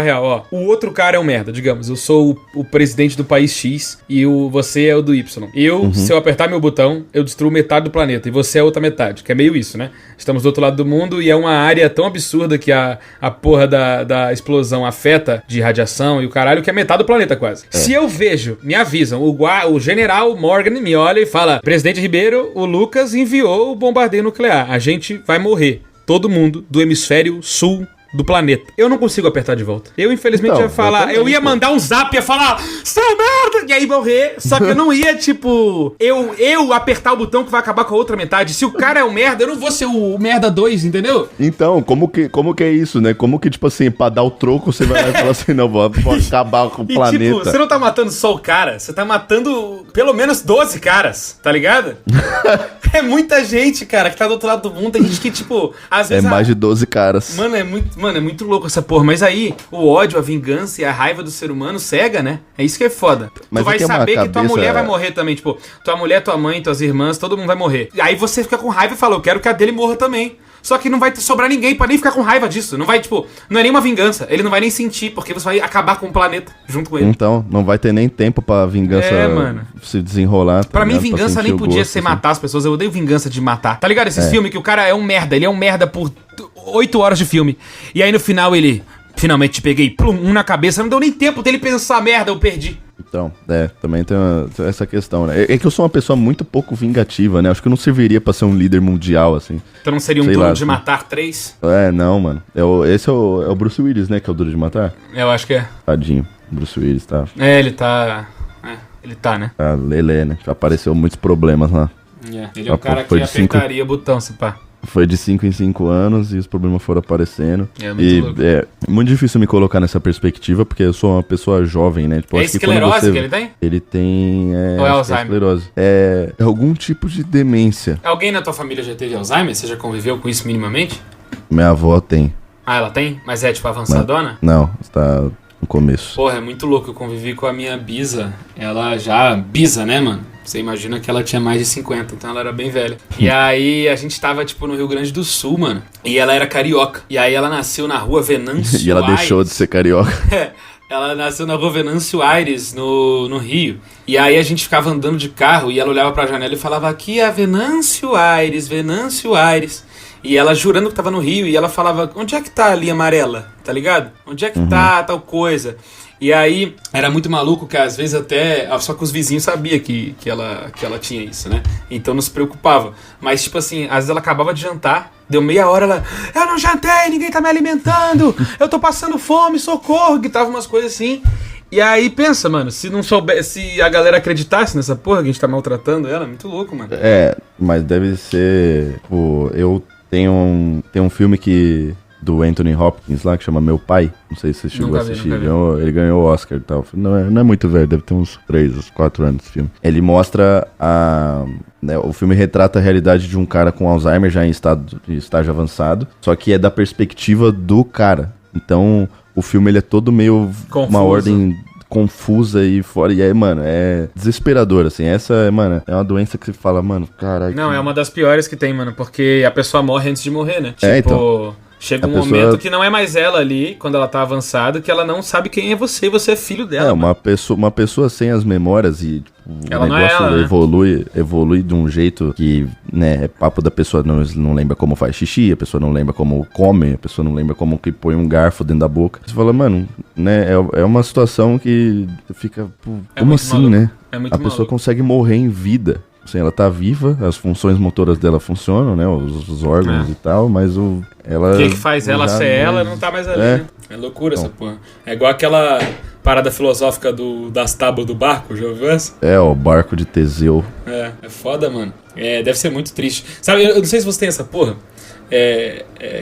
S6: real, ó. O outro cara é um merda, digamos. Eu sou o presidente do país X e você é o do Y. Se eu apertar meu botão, eu destruo metade do planeta e você é a outra metade, que é meio isso, né? Estamos do outro lado do mundo e é uma área tão absurda que a porra da explosão afeta de radiação e o caralho, que é metade do planeta quase. Se eu vejo, me avisam, o general Morgan me olha e fala: presidente Ribeiro, o Lucas enviou o bombardeio nuclear. A gente vai morrer. Todo mundo do hemisfério sul do planeta. Eu não consigo apertar de volta. Eu, infelizmente, ia falar... Eu ia mandar um zap, ia falar... Seu merda! E aí morrer. Só que eu não ia, tipo... Eu apertar o botão que vai acabar com a outra metade. Se o cara é o merda, eu não vou ser o merda 2, entendeu?
S5: Então, como que é isso, né? Como que, tipo assim, pra dar o troco, você vai falar assim, não, vou acabar com o planeta. Tipo,
S6: você não tá matando só o cara. Você tá matando pelo menos 12 caras, tá ligado? É muita gente, cara, que tá do outro lado do mundo. Tem gente que, tipo... Às vezes
S5: mais de 12 caras.
S6: Mano, é muito... Mano, é muito louco essa porra. Mas aí, o ódio, a vingança e a raiva do ser humano cega, né? É isso que é foda.
S5: Mas
S6: tu vai
S5: é que é uma
S6: saber que tua
S5: cabeça-
S6: mulher vai morrer também. Tipo, tua mulher, tua mãe, tuas irmãs, todo mundo vai morrer. E aí você fica com raiva e fala, eu quero que a dele morra também. Só que não vai sobrar ninguém pra nem ficar com raiva disso. Não vai, tipo, não é nenhuma vingança. Ele não vai nem sentir, porque você vai acabar com o planeta junto com ele.
S5: Então, não vai ter nem tempo pra vingança
S6: mano.
S5: se desenrolar. tá
S6: Pra mim,
S5: ligado? Pra
S6: vingança
S5: sentir
S6: nem
S5: o
S6: podia
S5: gosto,
S6: ser
S5: assim.
S6: matar as pessoas. Eu odeio vingança de matar. Tá ligado? Esses filmes que o cara é um merda. Ele é um merda por 8 horas de filme. E aí no final ele... Finalmente te peguei. Plum, um na cabeça. Não deu nem tempo dele pensar, merda, eu perdi.
S5: Então, também tem essa questão, né? É que eu sou uma pessoa muito pouco vingativa, né? Acho que eu não serviria pra ser um líder mundial, assim.
S6: Então não seria um
S5: Sei
S6: Duro
S5: lá,
S6: de
S5: assim.
S6: Matar 3?
S5: Não, mano. Esse é o Bruce Willis, né? Que é o Duro de Matar.
S6: Eu acho que é.
S5: Tadinho. Bruce Willis tá
S6: Ele tá... ele tá, né?
S5: lelé, né? Já apareceu muitos problemas lá.
S6: Ele é um cara que
S5: Foi de cinco-
S6: apertaria botão, se pá.
S5: Foi de 5 em 5 anos e os problemas foram aparecendo.
S6: É muito
S5: E
S6: louco.
S5: é muito difícil me colocar nessa perspectiva, porque eu sou uma pessoa jovem, né? Tipo,
S6: É
S5: acho que quando
S6: esclerose
S5: você-
S6: que ele tem?
S5: Ele tem...
S6: Ou é
S5: acho que
S6: Alzheimer?
S5: esclerose. É algum tipo de demência.
S6: Alguém na tua família já teve Alzheimer? Você já conviveu com isso minimamente?
S5: Minha avó tem.
S6: Ah, ela tem? Mas é tipo avançadona?
S5: Não, está no começo.
S6: Porra, é muito louco. Eu convivi com a minha bisa. Ela já... Bisa, né, mano? Você imagina que ela tinha mais de 50, então ela era bem velha. E aí a gente tava, tipo, no Rio Grande do Sul, mano. E ela era carioca. E aí ela nasceu na rua Venâncio
S5: E ela deixou de ser carioca.
S6: Ela nasceu na rua Venâncio Aires, no Rio. E aí a gente ficava andando de carro e ela olhava pra janela e falava, aqui é a Venâncio Aires, Venâncio Aires. E ela jurando que tava no Rio e ela falava, onde é que tá a linha amarela? Tá ligado? Onde é que tá tal coisa? E aí, era muito maluco que às vezes até... Só que os vizinhos sabiam que ela tinha isso, né? Então não se preocupava. Mas, tipo assim, às vezes ela acabava de jantar, deu meia hora, ela... Eu não jantei, ninguém tá me alimentando, eu tô passando fome, socorro, gritava umas coisas assim. E aí, pensa, mano, se não soubesse, se a galera acreditasse nessa porra que a gente tá maltratando ela, é muito louco, mano.
S5: Mas deve ser... Tipo, eu tenho um filme do Anthony Hopkins lá, que chama Meu Pai. Não sei se você chegou a assistir.
S6: nunca vi.
S5: Ele ganhou o Oscar e tal. Não é muito velho, deve ter uns 4 anos esse filme. Ele mostra o filme retrata a realidade de um cara com Alzheimer já em estágio avançado, só que é da perspectiva do cara. Então, o filme ele é todo meio
S6: Confuso.
S5: uma ordem confusa e fora. E aí, mano, é desesperador, assim. Essa, mano, é uma doença que você fala, mano, caralho.
S6: Não, é uma das piores que tem, mano, porque a pessoa morre antes de morrer, né? Tipo,
S5: Então.
S6: chega
S5: A
S6: um
S5: pessoa-
S6: momento que não é mais ela ali, quando ela tá avançada, que ela não sabe quem é você, e você é filho dela. mano.
S5: Uma pessoa sem as memórias e tipo,
S6: Ela
S5: o
S6: não é
S5: negócio
S6: ela, né?
S5: evolui de um jeito que, né, é papo da pessoa não lembra como faz xixi, a pessoa não lembra como come, a pessoa não lembra como que põe um garfo dentro da boca. Você fala, mano, né, é uma situação que fica, pô,
S6: É
S5: como
S6: muito
S5: assim,
S6: maluco.
S5: né?
S6: É muito
S5: A pessoa
S6: maluco.
S5: consegue morrer em vida. Assim, ela tá viva, as funções motoras dela funcionam, né? Os órgãos e tal, mas ela...
S6: O que faz ela
S5: já
S6: ser ela não tá mais ali,
S5: É.
S6: né? É loucura essa porra. É igual aquela parada filosófica das tábuas do barco, já ouviu essa?
S5: É, o barco de Teseu.
S6: É foda, mano. Deve ser muito triste. Sabe, eu não sei se você tem essa porra,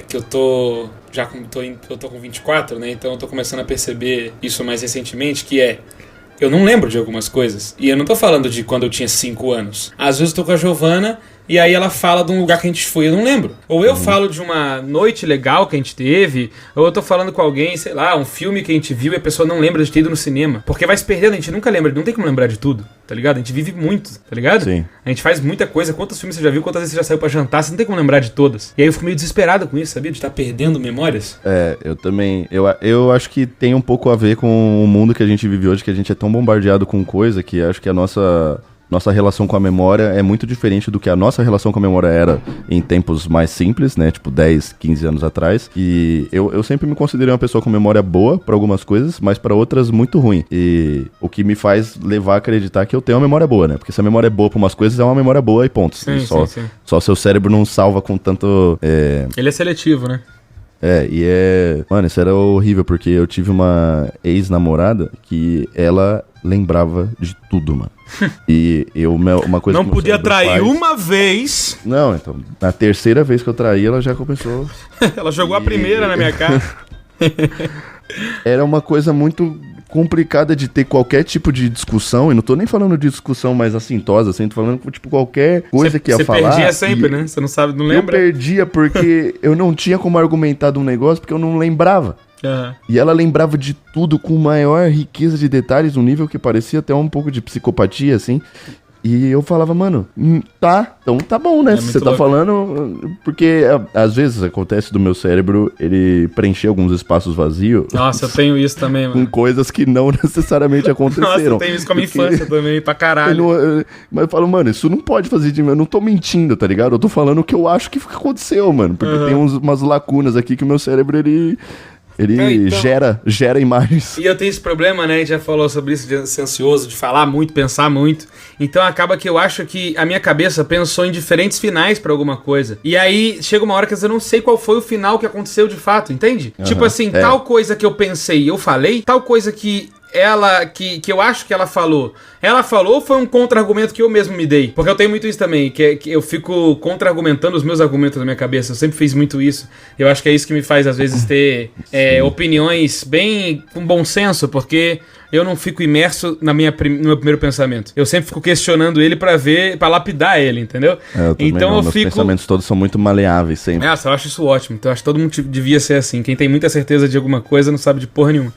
S6: que eu tô com 24, né? Então eu tô começando a perceber isso mais recentemente, que eu não lembro de algumas coisas. E eu não tô falando de quando eu tinha 5 anos. Às vezes eu tô com a Giovana e aí ela fala de um lugar que a gente foi, eu não lembro. Ou eu falo de uma noite legal que a gente teve, ou eu tô falando com alguém, sei lá, um filme que a gente viu e a pessoa não lembra de ter ido no cinema. Porque vai se perdendo, a gente nunca lembra, não tem como lembrar de tudo, tá ligado? A gente vive muito, tá ligado?
S5: Sim.
S6: A gente faz muita coisa. Quantos filmes você já viu, quantas vezes você já saiu pra jantar, você não tem como lembrar de todas. E aí eu fico meio desesperado com isso, sabia? De estar perdendo memórias.
S5: Eu também. Eu acho que tem um pouco a ver com o mundo que a gente vive hoje, que a gente é tão bombardeado com coisa que acho que a nossa relação com a memória é muito diferente do que a nossa relação com a memória era em tempos mais simples, né? Tipo 10, 15 anos atrás. E eu sempre me considerei uma pessoa com memória boa pra algumas coisas, mas pra outras muito ruim. E o que me faz levar a acreditar que eu tenho uma memória boa, né? Porque se a memória é boa pra umas coisas, é uma memória boa e ponto.
S6: Sim,
S5: E só,
S6: sim, sim.
S5: só seu cérebro não salva com tanto...
S6: Ele é seletivo, né?
S5: Mano, isso era horrível, porque eu tive uma ex-namorada que ela lembrava de tudo, mano. E uma coisa
S6: Não
S5: que meu
S6: podia
S5: cérebro
S6: trair
S5: faz-
S6: uma vez.
S5: Não, então, na terceira vez que eu traí, ela já começou...
S6: Ela jogou a primeira na minha cara.
S5: Era uma coisa muito complicada de ter qualquer tipo de discussão, e não tô nem falando de discussão mais assintosa, assim, tô falando, tipo, qualquer coisa que ia falar.
S6: Você perdia sempre, né? Você não sabe, não lembra?
S5: Eu perdia porque eu não tinha como argumentar de um negócio, porque eu não lembrava.
S6: Uhum.
S5: E ela lembrava de tudo com maior riqueza de detalhes, um nível que parecia até um pouco de psicopatia, assim. E eu falava, mano, tá, então tá bom, né? Se você tá falando... Porque às vezes acontece do meu cérebro ele preencher alguns espaços vazios.
S6: Nossa, eu tenho isso também, mano.
S5: Com coisas que não necessariamente aconteceram.
S6: Nossa, eu tenho isso com a minha infância também, pra caralho.
S5: Mas eu falo, mano, isso não pode fazer de mim. Eu não tô mentindo, tá ligado? Eu tô falando o que eu acho que aconteceu, mano. Porque tem umas lacunas aqui que o meu cérebro, ele então, gera imagens.
S6: E eu tenho esse problema, né? A gente já falou sobre isso, de ser ansioso, de falar muito, pensar muito. Então acaba que eu acho que a minha cabeça pensou em diferentes finais pra alguma coisa. E aí chega uma hora que eu não sei qual foi o final que aconteceu de fato, entende? Tipo assim, tal coisa que eu pensei, eu falei, tal coisa que eu acho que ela falou ou foi um contra-argumento que eu mesmo me dei? Porque eu tenho muito isso também, que eu fico contra-argumentando os meus argumentos na minha cabeça. Eu sempre fiz muito isso. Eu acho que é isso que me faz, às vezes, ter opiniões bem com bom senso, porque eu não fico imerso no meu primeiro pensamento. Eu sempre fico questionando ele pra lapidar ele, entendeu?
S5: Então meus pensamentos todos são muito maleáveis sempre.
S6: Nossa, eu acho isso ótimo. Então eu acho que todo mundo devia ser assim. Quem tem muita certeza de alguma coisa não sabe de porra nenhuma.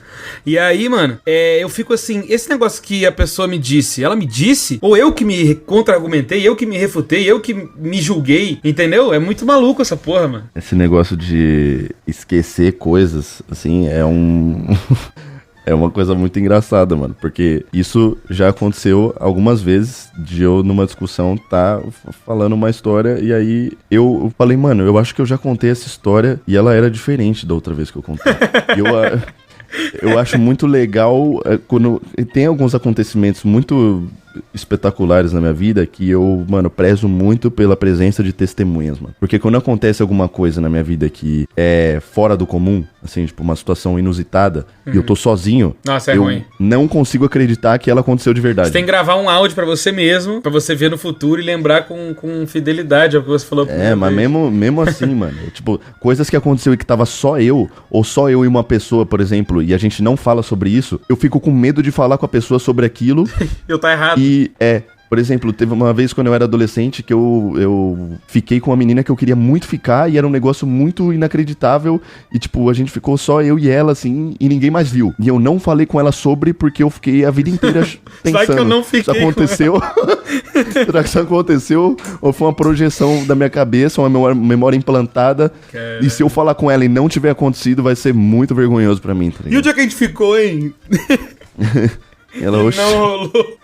S6: E aí, mano, eu fico assim, esse negócio que a pessoa me disse, ela me disse? Ou eu que me contra-argumentei, eu que me refutei, eu que me julguei, entendeu? É muito maluco essa porra, mano.
S5: Esse negócio de esquecer coisas, assim, é uma coisa muito engraçada, mano, porque isso já aconteceu algumas vezes de eu, numa discussão, tá falando uma história e aí eu falei, mano, eu acho que eu já contei essa história e ela era diferente da outra vez que eu contei. Eu acho muito legal quando tem alguns acontecimentos muito espetaculares na minha vida que eu, mano, prezo muito pela presença de testemunhas, mano. Porque quando acontece alguma coisa na minha vida que é fora do comum, assim, tipo, uma situação inusitada, e eu tô sozinho,
S6: nossa,
S5: eu
S6: ruim.
S5: Não consigo acreditar que ela aconteceu de verdade.
S6: Você tem que gravar um áudio pra você mesmo, pra você ver no futuro e lembrar com fidelidade ao que você falou.
S5: Mas mesmo assim, mano, tipo, coisas que aconteceu e que tava só eu, ou só eu e uma pessoa, por exemplo, e a gente não fala sobre isso, eu fico com medo de falar com a pessoa sobre aquilo.
S6: Eu tá errado.
S5: Por exemplo, teve uma vez quando eu era adolescente que eu fiquei com uma menina que eu queria muito ficar e era um negócio muito inacreditável e, tipo, a gente ficou só eu e ela, assim, e ninguém mais viu. E eu não falei com ela sobre porque eu fiquei a vida inteira pensando.
S6: Será que eu não fiquei
S5: isso aconteceu? Será que isso aconteceu? Ou foi uma projeção da minha cabeça, uma memória implantada? Caramba. E se eu falar com ela e não tiver acontecido, vai ser muito vergonhoso pra mim, tá ligado?
S6: E onde é que a gente ficou, hein?
S5: Ela,
S6: não rolou.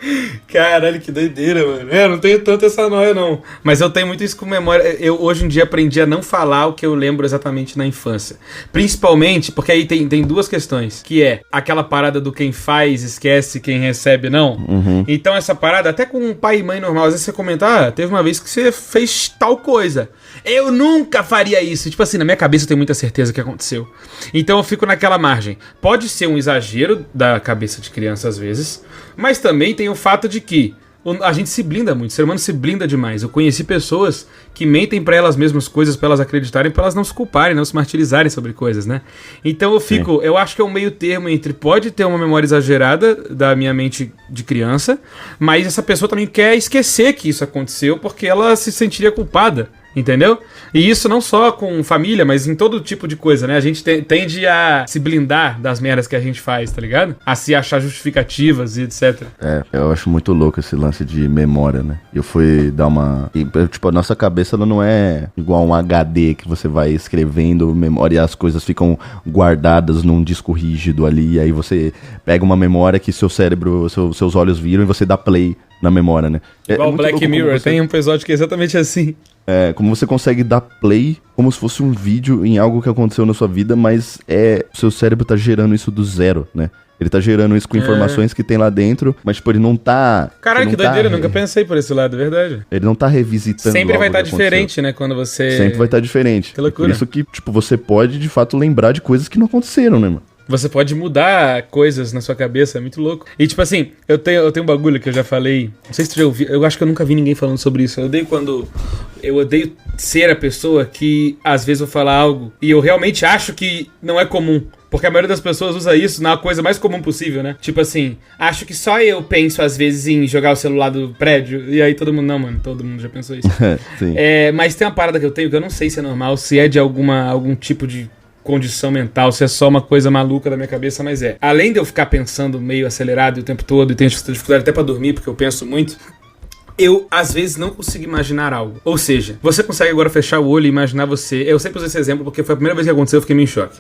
S6: Caralho, que doideira, mano. Eu não tenho tanto essa noia, não. Mas eu tenho muito isso com memória. Eu hoje em dia aprendi a não falar o que eu lembro exatamente na infância. Principalmente, porque aí tem duas questões. Que é aquela parada do quem faz, esquece, quem recebe, não.
S5: Uhum.
S6: Então essa parada, até com um pai e mãe normal, às vezes você comenta, teve uma vez que você fez tal coisa. Eu nunca faria isso. Tipo assim, na minha cabeça eu tenho muita certeza que aconteceu. Então eu fico naquela margem. Pode ser um exagero da cabeça de criança às vezes, mas também tem o fato de que a gente se blinda muito, o ser humano se blinda demais. Eu conheci pessoas que mentem pra elas mesmas coisas, pra elas acreditarem, pra elas não se culparem, não se martirizarem sobre coisas, né? Então eu acho que é um meio termo entre pode ter uma memória exagerada da minha mente de criança, mas essa pessoa também quer esquecer que isso aconteceu porque ela se sentiria culpada. Entendeu? E isso não só com família, mas em todo tipo de coisa, né? A gente tende a se blindar das merdas que a gente faz, tá ligado? A se achar justificativas e etc.
S5: Eu acho muito louco esse lance de memória, né? Eu fui dar uma... Tipo, a nossa cabeça ela não é igual um HD que você vai escrevendo memória e as coisas ficam guardadas num disco rígido ali, e aí você pega uma memória que seu cérebro, seus olhos viram e você dá play na memória, né?
S6: Igual Black Mirror, tem um episódio que é exatamente assim.
S5: Como você consegue dar play como se fosse um vídeo em algo que aconteceu na sua vida, mas o seu cérebro tá gerando isso do zero, né? Ele tá gerando isso com informações que tem lá dentro, mas, tipo, ele não tá...
S6: Caralho, que doideira, eu nunca pensei por esse lado, é verdade.
S5: Ele não tá revisitando.
S6: Sempre vai estar diferente, né, quando você...
S5: Sempre vai estar diferente.
S6: Que loucura.
S5: Por isso que, tipo, você pode, de fato, lembrar de coisas que não aconteceram, né, mano?
S6: Você pode mudar coisas na sua cabeça, é muito louco. E tipo assim, eu tenho um bagulho que eu já falei. Não sei se tu já ouviu, eu acho que eu nunca vi ninguém falando sobre isso. Eu odeio ser a pessoa que às vezes eu falar algo e eu realmente acho que não é comum. Porque a maioria das pessoas usa isso na coisa mais comum possível, né? Tipo assim, acho que só eu penso às vezes em jogar o celular do prédio. E aí todo mundo, não, mano, todo mundo já pensou isso.
S5: Sim.
S6: Mas tem uma parada que eu tenho que eu não sei se é normal, se é de algum tipo de condição mental, se é só uma coisa maluca da minha cabeça, mas é. Além de eu ficar pensando meio acelerado o tempo todo e tenho dificuldade até pra dormir, porque eu penso muito, eu, às vezes, não consigo imaginar algo. Ou seja, você consegue agora fechar o olho e imaginar você... Eu sempre usei esse exemplo porque foi a primeira vez que aconteceu, eu fiquei meio em choque.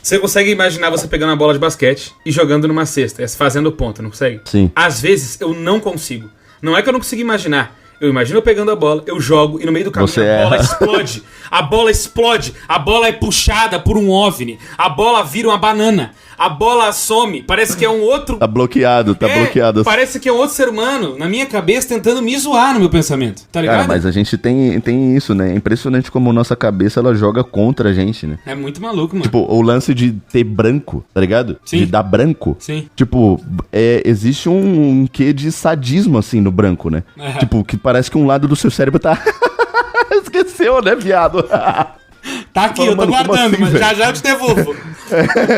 S6: Você consegue imaginar você pegando uma bola de basquete e jogando numa cesta, fazendo ponta, não consegue?
S5: Sim.
S6: Às vezes, eu não consigo. Não é que eu não consigo imaginar. Eu imagino eu pegando a bola, eu jogo e no meio do caminho a bola explode. A bola explode. A bola é puxada por um OVNI. A bola vira uma banana. A bola some. Parece que é um outro...
S5: Tá bloqueado.
S6: bloqueado. Parece que é um outro ser humano na minha cabeça tentando me zoar no meu pensamento. Tá ligado?
S5: Cara, mas a gente tem isso, né? É impressionante como nossa cabeça, ela joga contra a gente, né?
S6: É muito maluco, mano.
S5: Tipo, o lance de ter branco, tá ligado?
S6: Sim.
S5: De dar branco.
S6: Sim.
S5: Tipo, existe um quê de sadismo, assim, no branco, né? Tipo, que parece que um lado do seu cérebro tá... Esqueceu, né, viado?
S6: Tá aqui, eu tô guardando, assim, mas já eu te devolvo.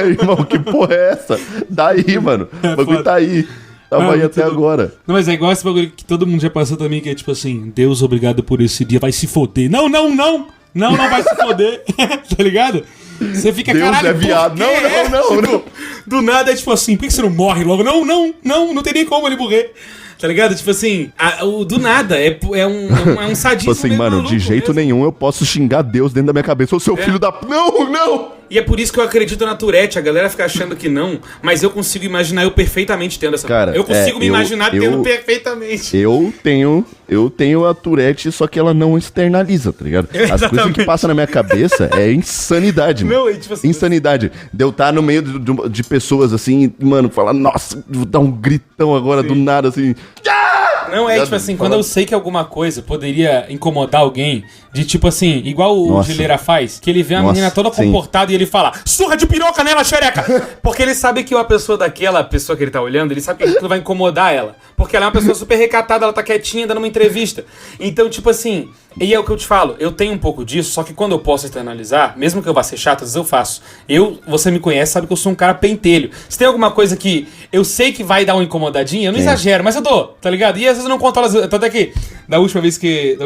S5: Irmão, que porra é essa? Daí, mano. O bagulho tá aí. Tava aí até agora.
S6: Não, mas é igual esse bagulho que todo mundo já passou também, que é tipo assim, Deus, obrigado por esse dia, vai se foder. Não vai se foder. Tá ligado? Você fica,
S5: Deus
S6: caralho,
S5: é viado. Não.
S6: Do nada é tipo assim, por que você não morre logo? Não tem nem como ele morrer. Tá ligado? Tipo assim, do nada, é um sadismo.
S5: Tipo assim, mano, de jeito nenhum eu posso xingar Deus dentro da minha cabeça. Ô, seu filho da... Não!
S6: E é por isso que eu acredito na Tourette. A galera fica achando que não, mas eu consigo imaginar eu perfeitamente tendo essa...
S5: Cara,
S6: eu consigo me imaginar tendo perfeitamente.
S5: Eu tenho a Tourette, só que ela não externaliza, tá ligado? As coisas que passam na minha cabeça é insanidade, mano.
S6: Não, tipo assim,
S5: insanidade. De eu estar no meio de pessoas assim, mano, falar, nossa, vou dar um gritão agora do nada, assim...
S6: Não, tipo assim, quando eu sei que alguma coisa poderia incomodar alguém, de tipo assim, igual o Gileira faz, que ele vê a menina toda comportada e ele fala, surra de piroca nela, xereca! Porque ele sabe que uma pessoa daquela pessoa que ele tá olhando, ele sabe que aquilo vai incomodar ela. Porque ela é uma pessoa super recatada, ela tá quietinha, dando uma entrevista. Então, tipo assim, e é o que eu te falo, eu tenho um pouco disso, só que quando eu posso externalizar, mesmo que eu vá ser chato, às vezes eu faço. Você me conhece, sabe que eu sou um cara pentelho. Se tem alguma coisa que eu sei que vai dar uma incomodadinha, eu não exagero, mas eu dou, tá ligado? E às vezes eu não controlo, até que da última vez que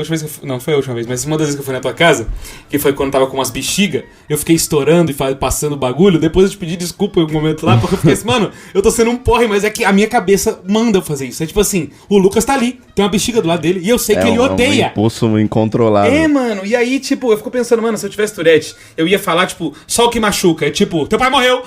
S6: não foi a última vez, mas uma das vezes que eu fui na tua casa, que foi quando tava com umas bexigas, eu fiquei estourando e passando bagulho, depois eu te pedi desculpa em algum momento lá, porque eu fiquei assim, mano, eu tô sendo um porre, mas é que a minha cabeça manda eu fazer isso. É tipo assim, o Lucas tá ali, tem uma bexiga do lado dele, e eu sei que ele odeia.
S5: É um impulso incontrolável.
S6: Mano, e aí, tipo, eu fico pensando, mano, se eu tivesse Tourette, eu ia falar, tipo, só o que machuca, é tipo, teu pai morreu,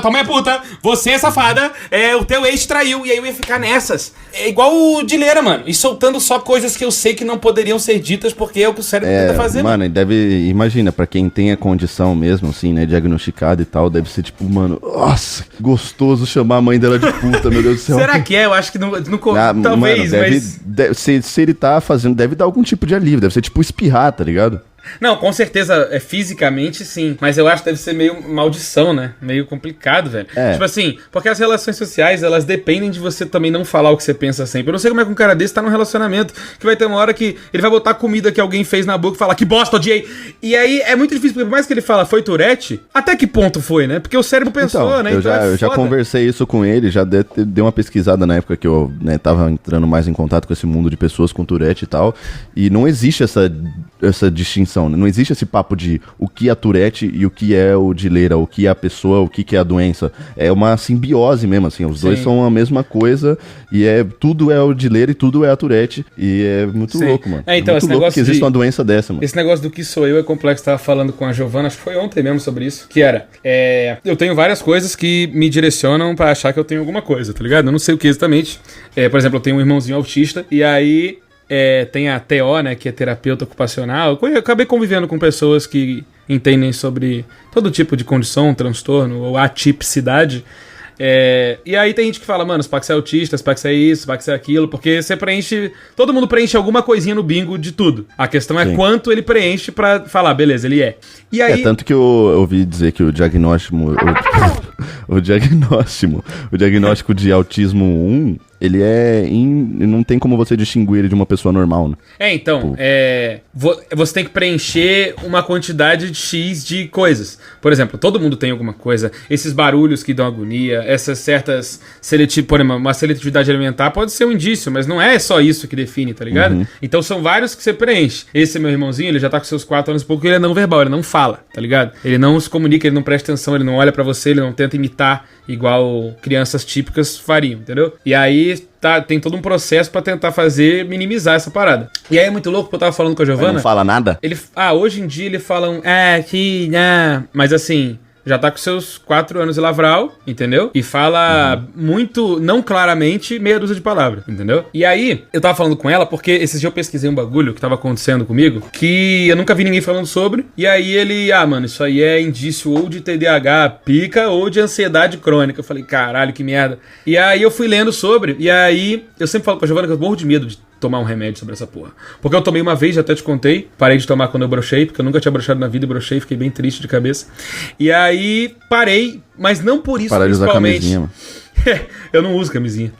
S6: tua mãe é puta, você é safada, o teu ex traiu, e aí eu ia ficar nessas. É igual o Dileira, mano, e soltando só coisas que eu sei que não poderiam ser ditas, porque é o que o cérebro tenta fazer.
S5: Mano, imagina, pra quem tem a condição mesmo, assim, né, diagnosticada e tal, deve ser tipo, mano, nossa, gostoso chamar a mãe dela de puta, meu Deus do céu.
S6: Será que é? Eu acho que não talvez,
S5: mano,
S6: mas...
S5: Se ele tá fazendo, deve dar algum tipo de alívio, deve ser tipo espirrar, tá ligado?
S6: Não, com certeza, fisicamente sim. Mas eu acho que deve ser meio maldição, né? Meio complicado, velho. Tipo assim, porque as relações sociais, elas dependem de você também não falar o que você pensa sempre. Eu não sei como é que um cara desse tá num relacionamento que vai ter uma hora que ele vai botar a comida que alguém fez na boca e falar que bosta, odiei. E aí é muito difícil, porque por mais que ele fala foi Tourette, até que ponto foi, né? Porque o cérebro pensou,
S5: então,
S6: né?
S5: Eu já conversei isso com ele, já dei uma pesquisada na época que eu tava entrando mais em contato com esse mundo de pessoas com Tourette e tal. E não existe essa distinção, né? Não existe esse papo de o que é Tourette e o que é o Dileira, o que é a pessoa, o que é a doença. É uma simbiose mesmo, assim. Os dois são a mesma coisa e tudo é o Dileira e tudo é a Tourette. E é muito louco, mano.
S6: Então,
S5: muito louco que existe uma doença dessa, mano.
S6: Esse negócio do que sou eu é complexo. Tava falando com a Giovana, acho que foi ontem mesmo sobre isso. Que era, eu tenho várias coisas que me direcionam pra achar que eu tenho alguma coisa, tá ligado? Eu não sei o que exatamente. Por exemplo, eu tenho um irmãozinho autista e aí... tem a TO, né, que é terapeuta ocupacional. Eu acabei convivendo com pessoas que entendem sobre todo tipo de condição, transtorno ou atipicidade. E aí tem gente que fala, mano, Spax é autista, Spax é isso, Spax é aquilo, porque você preenche... Todo mundo preenche alguma coisinha no bingo de tudo. A questão é quanto ele preenche pra falar, beleza, ele é. E aí...
S5: tanto que eu ouvi dizer que o diagnóstico... o diagnóstico de autismo 1... ele não tem como você distinguir ele de uma pessoa normal, né?
S6: Então, você tem que preencher uma quantidade de X de coisas. Por exemplo, todo mundo tem alguma coisa. Esses barulhos que dão agonia, essas certas por exemplo, uma seletividade alimentar pode ser um indício, mas não é só isso que define, tá ligado? Então são vários que você preenche. Esse meu irmãozinho, ele já tá com seus 4 anos e pouco, ele é não verbal, ele não fala, tá ligado? Ele não se comunica, ele não presta atenção, ele não olha pra você, ele não tenta imitar igual crianças típicas fariam, entendeu? E aí tem todo um processo pra tentar minimizar essa parada. E aí é muito louco, porque eu tava falando com a Giovana.
S5: Ele não fala nada?
S6: Hoje em dia ele fala mas assim, já tá com seus 4 anos de lavral, entendeu? E fala muito, não claramente, meia dúzia de palavras, entendeu? E aí, eu tava falando com ela porque esses dias eu pesquisei um bagulho que tava acontecendo comigo, que eu nunca vi ninguém falando sobre, e aí ele, mano, isso aí é indício ou de TDAH pica ou de ansiedade crônica. Eu falei, caralho, que merda. E aí eu fui lendo sobre, e aí eu sempre falo com a Giovana que eu morro de medo de tomar um remédio sobre essa porra. Porque eu tomei uma vez, já até te contei, parei de tomar quando eu brochei, porque eu nunca tinha brochado na vida e brochei, fiquei bem triste de cabeça. E aí parei, mas não por isso
S5: parar de usar camisinha, mano.
S6: Eu não uso camisinha.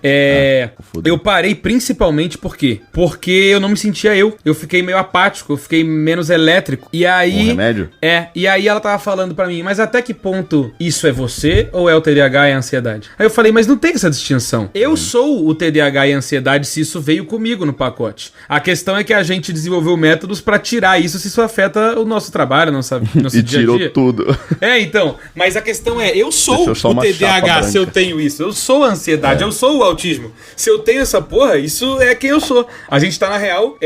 S6: Eu parei principalmente por quê? Porque eu não me sentia eu. Eu fiquei meio apático, eu fiquei menos elétrico. E aí...
S5: Um remédio?
S6: E aí ela tava falando pra mim, mas até que ponto isso é você ou é o TDAH e a ansiedade? Aí eu falei, mas não tem essa distinção. Eu sou o TDAH e a ansiedade se isso veio comigo no pacote. A questão é que a gente desenvolveu métodos pra tirar isso se isso afeta o nosso trabalho, nosso
S5: e dia a dia. Tirou tudo.
S6: Então. Mas a questão é, eu sou o TDAH se eu tenho isso. Eu sou a ansiedade, eu sou o autismo. Se eu tenho essa porra, isso é quem eu sou. A gente tá, na real,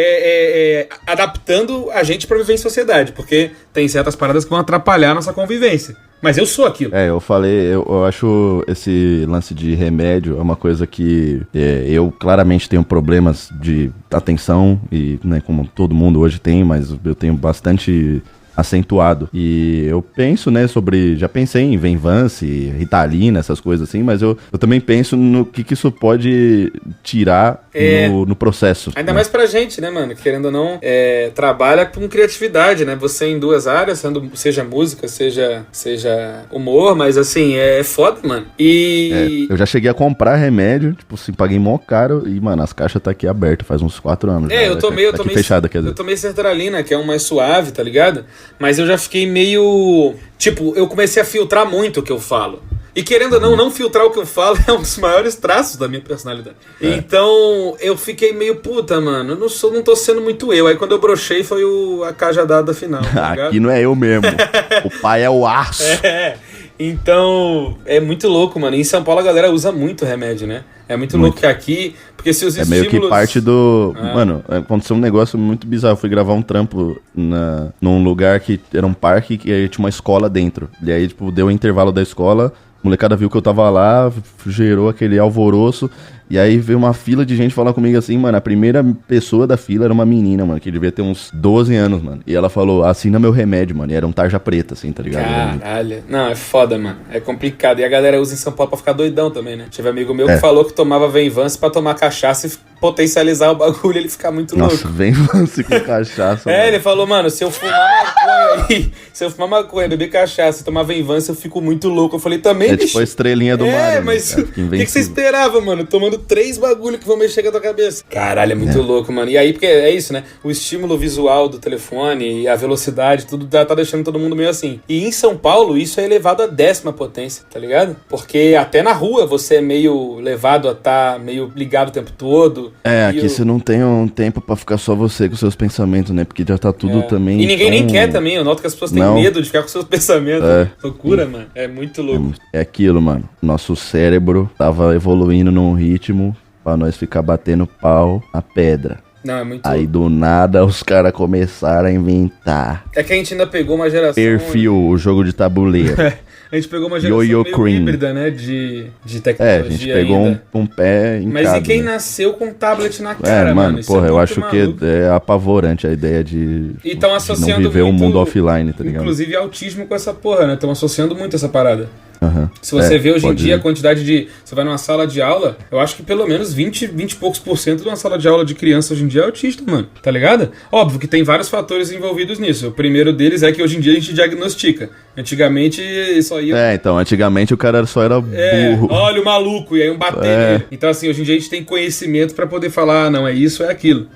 S6: adaptando a gente pra viver em sociedade, porque tem certas paradas que vão atrapalhar a nossa convivência. Mas eu sou aquilo.
S5: Eu falei, eu acho esse lance de remédio é uma coisa que eu claramente tenho problemas de atenção, e, né, como todo mundo hoje tem, mas eu tenho bastante acentuado. E eu penso, né, já pensei em Venvance, Ritalina, essas coisas assim, mas eu também penso no que isso pode tirar no processo.
S6: Ainda mais pra gente, né, mano, querendo ou não, trabalha com criatividade, né, você em 2 áreas, seja música, seja humor, mas assim, é foda, mano.
S5: Eu já cheguei a comprar remédio, tipo assim, paguei mó caro e, mano, as caixas tá aqui abertas faz uns 4 anos.
S6: Eu tomei
S5: fechada, quer dizer.
S6: Eu tomei sertralina, que é um mais suave, tá ligado? Mas eu já fiquei meio... Tipo, eu comecei a filtrar muito o que eu falo. E querendo ou não filtrar o que eu falo é um dos maiores traços da minha personalidade. Então, eu fiquei meio, puta, mano, eu não tô sendo muito eu. Aí quando eu brochei foi a cajadada final, tá ligado?
S5: Aqui não é eu mesmo. O pai é o aço.
S6: Então, é muito louco, mano. Em São Paulo a galera usa muito remédio, né? É muito louco que aqui... Porque se os estímulos...
S5: meio que parte do... Mano, aconteceu um negócio muito bizarro. Eu fui gravar um trampo num lugar que era um parque que tinha uma escola dentro. E aí, tipo, deu o intervalo da escola... A molecada viu que eu tava lá, gerou aquele alvoroço, e aí veio uma fila de gente falar comigo assim, mano, a primeira pessoa da fila era uma menina, mano, que devia ter uns 12 anos, mano. E ela falou, assina meu remédio, mano, e era um tarja preta, assim, tá ligado?
S6: Caralho. Não, é foda, mano. É complicado. E a galera usa em São Paulo pra ficar doidão também, né? Tive um amigo meu que falou que tomava Venvance pra tomar cachaça e potencializar o bagulho e ele ficar muito louco.
S5: Nossa, Venvance com cachaça.
S6: Mano. Ele falou, mano, se eu fumar maconha, beber cachaça e tomar Venvance, eu fico muito louco. Eu falei, também, bicho.
S5: Tipo a estrelinha do Mario.
S6: Mas o que você esperava, mano? Tomando 3 bagulho que vão mexer com a tua cabeça. Caralho, é muito louco, mano. E aí, porque é isso, né? O estímulo visual do telefone e a velocidade, tudo tá deixando todo mundo meio assim. E em São Paulo, isso é elevado à 10ª potência, tá ligado? Porque até na rua você é meio levado a estar meio ligado o tempo todo.
S5: Aqui você não tem um tempo pra ficar só você com seus pensamentos, né? Porque já tá tudo também...
S6: E ninguém nem quer também. Eu noto que as pessoas têm medo de ficar com seus pensamentos. Loucura, mano. É muito louco.
S5: É aquilo, mano. Nosso cérebro tava evoluindo num ritmo pra nós ficar batendo pau na pedra.
S6: Não, é muito
S5: Aí do nada os caras começaram a inventar.
S6: É que a gente ainda pegou uma geração...
S5: Perfil, o jogo de tabuleiro.
S6: A gente pegou uma geração meio híbrida, né, de tecnologia.
S5: A gente pegou um pé em
S6: Mas
S5: cada,
S6: e quem nasceu com tablet na cara, mano?
S5: Porra, eu acho maluco. Que é apavorante a ideia de
S6: não viver
S5: um mundo offline, tá ligado?
S6: Inclusive autismo com essa porra, né? Estão associando muito essa parada. Se você vê hoje em
S5: pode
S6: dia
S5: ir.
S6: a quantidade de... Você vai numa sala de aula, eu acho que pelo menos 20 e poucos % de uma sala de aula de criança hoje em dia é autista, mano. Tá ligado? Óbvio que tem vários fatores envolvidos nisso. O primeiro deles é que hoje em dia a gente diagnostica. Antigamente só ia...
S5: Então, antigamente o cara só era burro.
S6: Olha o maluco, e aí bater nele. Então assim, hoje em dia a gente tem conhecimento pra poder falar, não, é isso, é aquilo.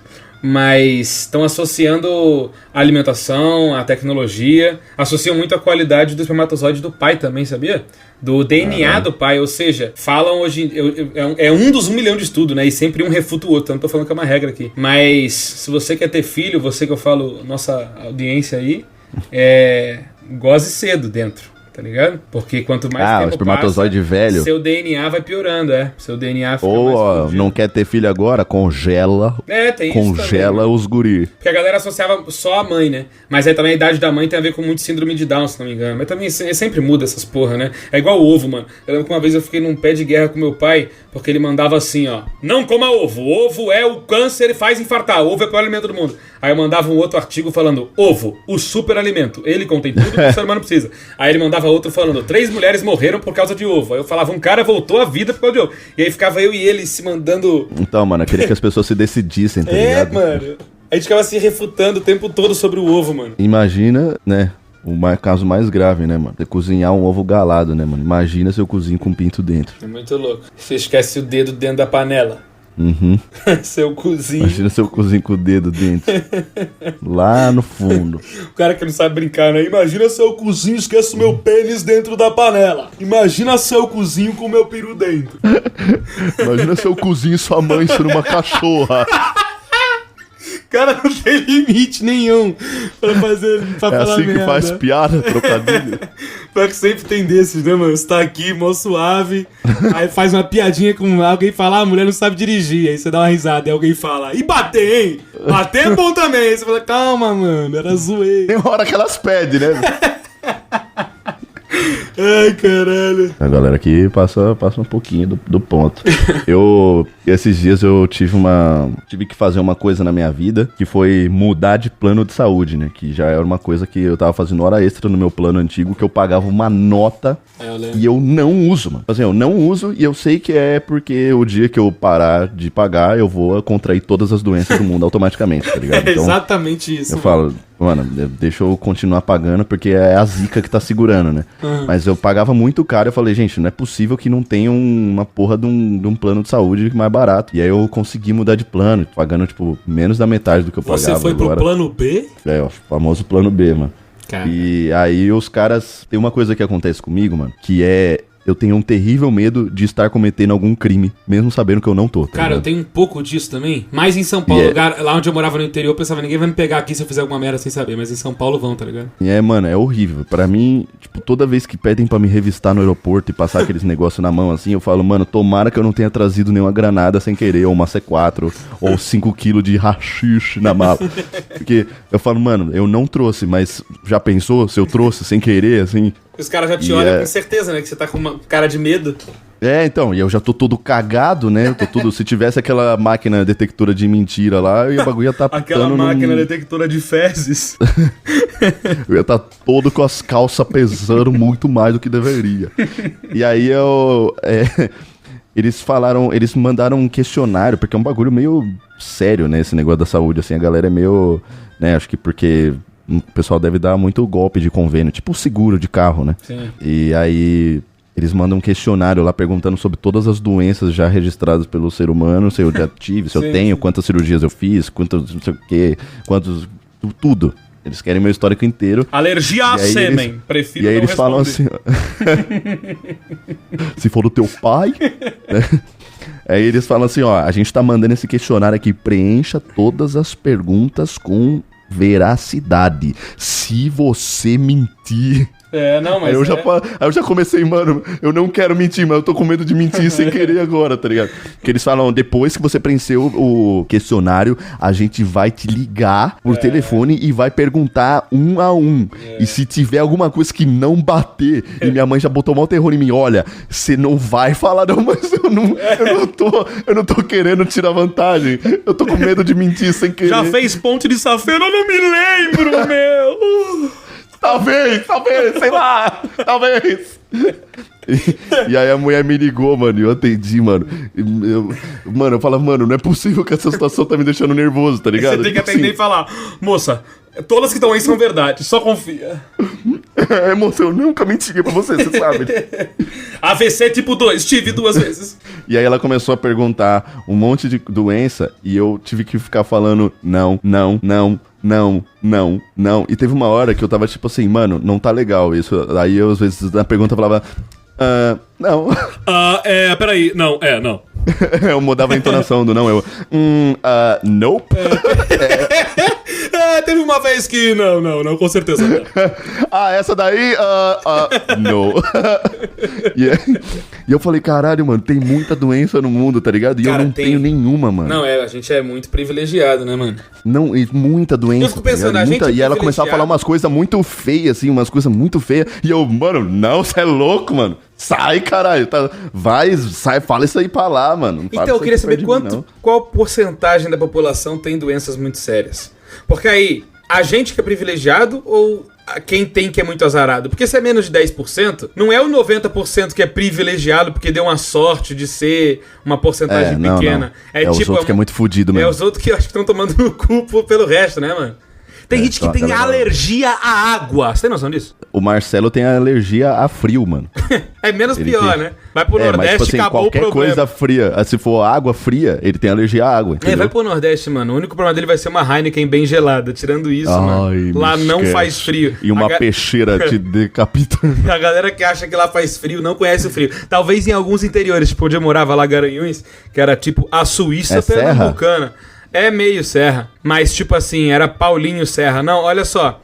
S6: Mas estão associando a alimentação, a tecnologia, associam muito a qualidade do espermatozoide do pai também, sabia? Do DNA do pai, ou seja, falam hoje... É um dos 1 milhão de estudos, né? E sempre um refuta o outro, então não tô falando que é uma regra aqui. Mas se você quer ter filho, você que eu falo, nossa audiência aí, goze cedo dentro. Tá ligado? Porque quanto mais tempo
S5: o espermatozoide
S6: passa,
S5: velho.
S6: seu DNA vai piorando, Seu DNA fica
S5: Ou,
S6: mais
S5: ó,
S6: fudido.
S5: não quer ter filho agora? Congela.
S6: Tem isso também,
S5: Congela
S6: né?
S5: os guri.
S6: Porque a galera associava só a mãe, né? Mas aí também a idade da mãe tem a ver com muito síndrome de Down, se não me engano. Mas também sempre muda essas porra, né? É igual o ovo, mano. Eu lembro que uma vez eu fiquei num pé de guerra com meu pai, porque ele mandava assim, ó: não coma ovo. Ovo é o câncer e faz infartar. Ovo é o pior alimento do mundo. Aí eu mandava um outro artigo falando: ovo, o super alimento. Ele contém tudo que o ser humano precisa. Aí ele mandava outro falando: 3 mulheres morreram por causa de ovo. Aí eu falava: um cara voltou à vida por causa de ovo. E aí ficava eu e ele se mandando...
S5: Então, mano, eu queria que as pessoas se decidissem, tá ligado?
S6: mano. A gente ficava se refutando o tempo todo sobre o ovo, mano.
S5: Imagina, né, caso mais grave, né, mano? Você cozinhar um ovo galado, né, mano? Imagina se eu cozinho com pinto dentro.
S6: É muito louco. Você esquece o dedo dentro da panela. Seu cozinho.
S5: Imagina se eu cozinho com o dedo dentro. Lá no fundo.
S6: O cara que não sabe brincar, né? Imagina se eu cozinho e esqueço meu pênis dentro da panela. Imagina se eu cozinho com meu peru dentro.
S5: Imagina se eu cozinho sua mãe sendo uma cachorra.
S6: Cara, não tem limite nenhum pra fazer. Pra
S5: É
S6: falar
S5: assim que
S6: merda.
S5: faz piada, trocadilho.
S6: Pior que sempre tem desses, né, mano? Você tá aqui, mó suave, aí faz uma piadinha com alguém e fala: a mulher não sabe dirigir. Aí você dá uma risada, aí alguém fala: e bater, hein? Bater é bom também. Aí você fala: calma, mano, era zoeira.
S5: Tem hora que elas pedem, né?
S6: Ai, caralho.
S5: A galera aqui passa um pouquinho do ponto. Esses dias eu tive que fazer uma coisa na minha vida, que foi mudar de plano de saúde, né? Que já era uma coisa que eu tava fazendo hora extra no meu plano antigo, que eu pagava uma nota e eu não uso, mano. Assim, eu não uso e eu sei que é porque o dia que eu parar de pagar, eu vou contrair todas as doenças do mundo automaticamente, tá ligado?
S6: É exatamente isso.
S5: Eu falo, mano, deixa eu continuar pagando porque é a zica que tá segurando, né? Mas eu pagava muito caro, eu falei, gente, não é possível que não tenha uma porra de um plano de saúde mais barato. E aí eu consegui mudar de plano, pagando, tipo, menos da metade do que eu pagava.
S6: Você foi
S5: agora.
S6: pro plano B?
S5: O famoso plano B, mano.
S6: Cara.
S5: E aí os caras... Tem uma coisa que acontece comigo, mano, que é... Eu tenho um terrível medo de estar cometendo algum crime, mesmo sabendo que eu não tô. Tá
S6: Cara,
S5: ligado?
S6: eu tenho um pouco disso também. Mas em São Paulo, lugar, lá onde eu morava no interior, eu pensava: ninguém vai me pegar aqui se eu fizer alguma merda sem saber. Mas em São Paulo vão, tá ligado?
S5: E mano, é horrível. Pra mim, tipo, toda vez que pedem pra me revistar no aeroporto e passar aqueles negócios na mão assim, eu falo, mano, tomara que eu não tenha trazido nenhuma granada sem querer, ou uma C4, ou 5 kg de haxixe na mala. Porque eu falo, mano, eu não trouxe, mas já pensou se eu trouxe sem querer, assim?
S6: Os caras já te olham com certeza, né? Que você tá com uma cara de medo.
S5: Então, e eu já tô todo cagado, né? Se tivesse aquela máquina detectora de mentira lá, o bagulho ia tá
S6: Aquela
S5: pitando
S6: máquina detectora de fezes.
S5: Eu ia estar todo com as calças pesando muito mais do que deveria. E aí eles mandaram um questionário, porque é um bagulho meio sério, né? Esse negócio da saúde, assim, a galera é meio, né? Acho que porque o pessoal deve dar muito golpe de convênio, tipo seguro de carro, né? Sim. E aí eles mandam um questionário lá perguntando sobre todas as doenças já registradas pelo ser humano, se eu já tive, se eu tenho, quantas cirurgias eu fiz, quantos, não sei o quê, quantos, tudo. Eles querem meu histórico inteiro.
S6: Alergia a sêmen. Prefiro não responder. E aí eles falam assim...
S5: se for do teu pai... né? Aí eles falam assim, ó, a gente tá mandando esse questionário aqui, preencha todas as perguntas com veracidade. Se você mentir...
S6: não, mas
S5: aí eu já comecei, mano, eu não quero mentir, mas eu tô com medo de mentir sem querer agora, tá ligado? Porque eles falam, depois que você preencheu o questionário, a gente vai te ligar por telefone e vai perguntar um a um. E se tiver alguma coisa que não bater, e minha mãe já botou mal terror em mim, olha, você não vai falar não, mas eu não tô querendo tirar vantagem. Eu tô com medo de mentir sem querer.
S6: Já fez ponte de safena? Eu não me lembro, meu!
S5: Talvez, sei lá, talvez. E aí a mulher me ligou, mano, e eu atendi, mano. Eu falava, mano, não é possível que essa situação tá me deixando nervoso, tá ligado?
S6: Você tem que atender e falar, moça, todas que estão aí são verdade, só confia.
S5: Moça, eu nunca menti pra você sabe.
S6: AVC tipo 2, tive 2 vezes.
S5: E aí ela começou a perguntar um monte de doença e eu tive que ficar falando não. E teve uma hora que eu tava tipo assim, mano, não tá legal isso. Aí eu, às vezes, na pergunta eu falava, não.
S4: Peraí, não.
S5: Eu mudava a entonação do não, nope.
S4: Teve uma vez que não, com certeza não.
S5: Essa daí, no. E eu falei, caralho, mano, tem muita doença no mundo, tá ligado? E
S6: cara,
S5: eu não tenho nenhuma, mano.
S6: Não, a gente é muito privilegiado, né, mano?
S5: Não, e muita doença.
S6: Eu fico pensando,
S5: tá
S6: a gente é
S5: e ela começava a falar umas coisas muito feias, assim, E eu, mano, não, você é louco, mano. Sai, caralho. Sai, fala isso aí pra lá, mano.
S6: Então, eu queria saber qual porcentagem da população tem doenças muito sérias. Porque aí, a gente que é privilegiado ou quem tem que é muito azarado? Porque se é menos de 10%, não é o 90% que é privilegiado porque deu uma sorte de ser uma porcentagem pequena.
S5: Não. É os outros que é muito fudido mesmo.
S6: É os outros que eu acho que estão tomando no cu pelo resto, né, mano? Tem gente que tem alergia à água. Você tem noção disso?
S5: O Marcelo tem alergia a frio, mano.
S6: É menos pior, né? Vai pro Nordeste,
S5: mas, tipo assim,
S6: acabou o
S5: problema. Qualquer coisa fria, se for água fria, ele tem alergia à água, entendeu?
S6: Vai pro Nordeste, mano. O único problema dele vai ser uma Heineken bem gelada. Tirando isso, mano. Lá não faz frio.
S5: E uma peixeira te decapitando.
S6: A galera que acha que lá faz frio não conhece o frio. Talvez em alguns interiores, tipo onde eu morava lá, Garanhuns, que era tipo a Suíça pernambucana. É meio serra, mas tipo assim, era Paulinho Serra. Não, olha só.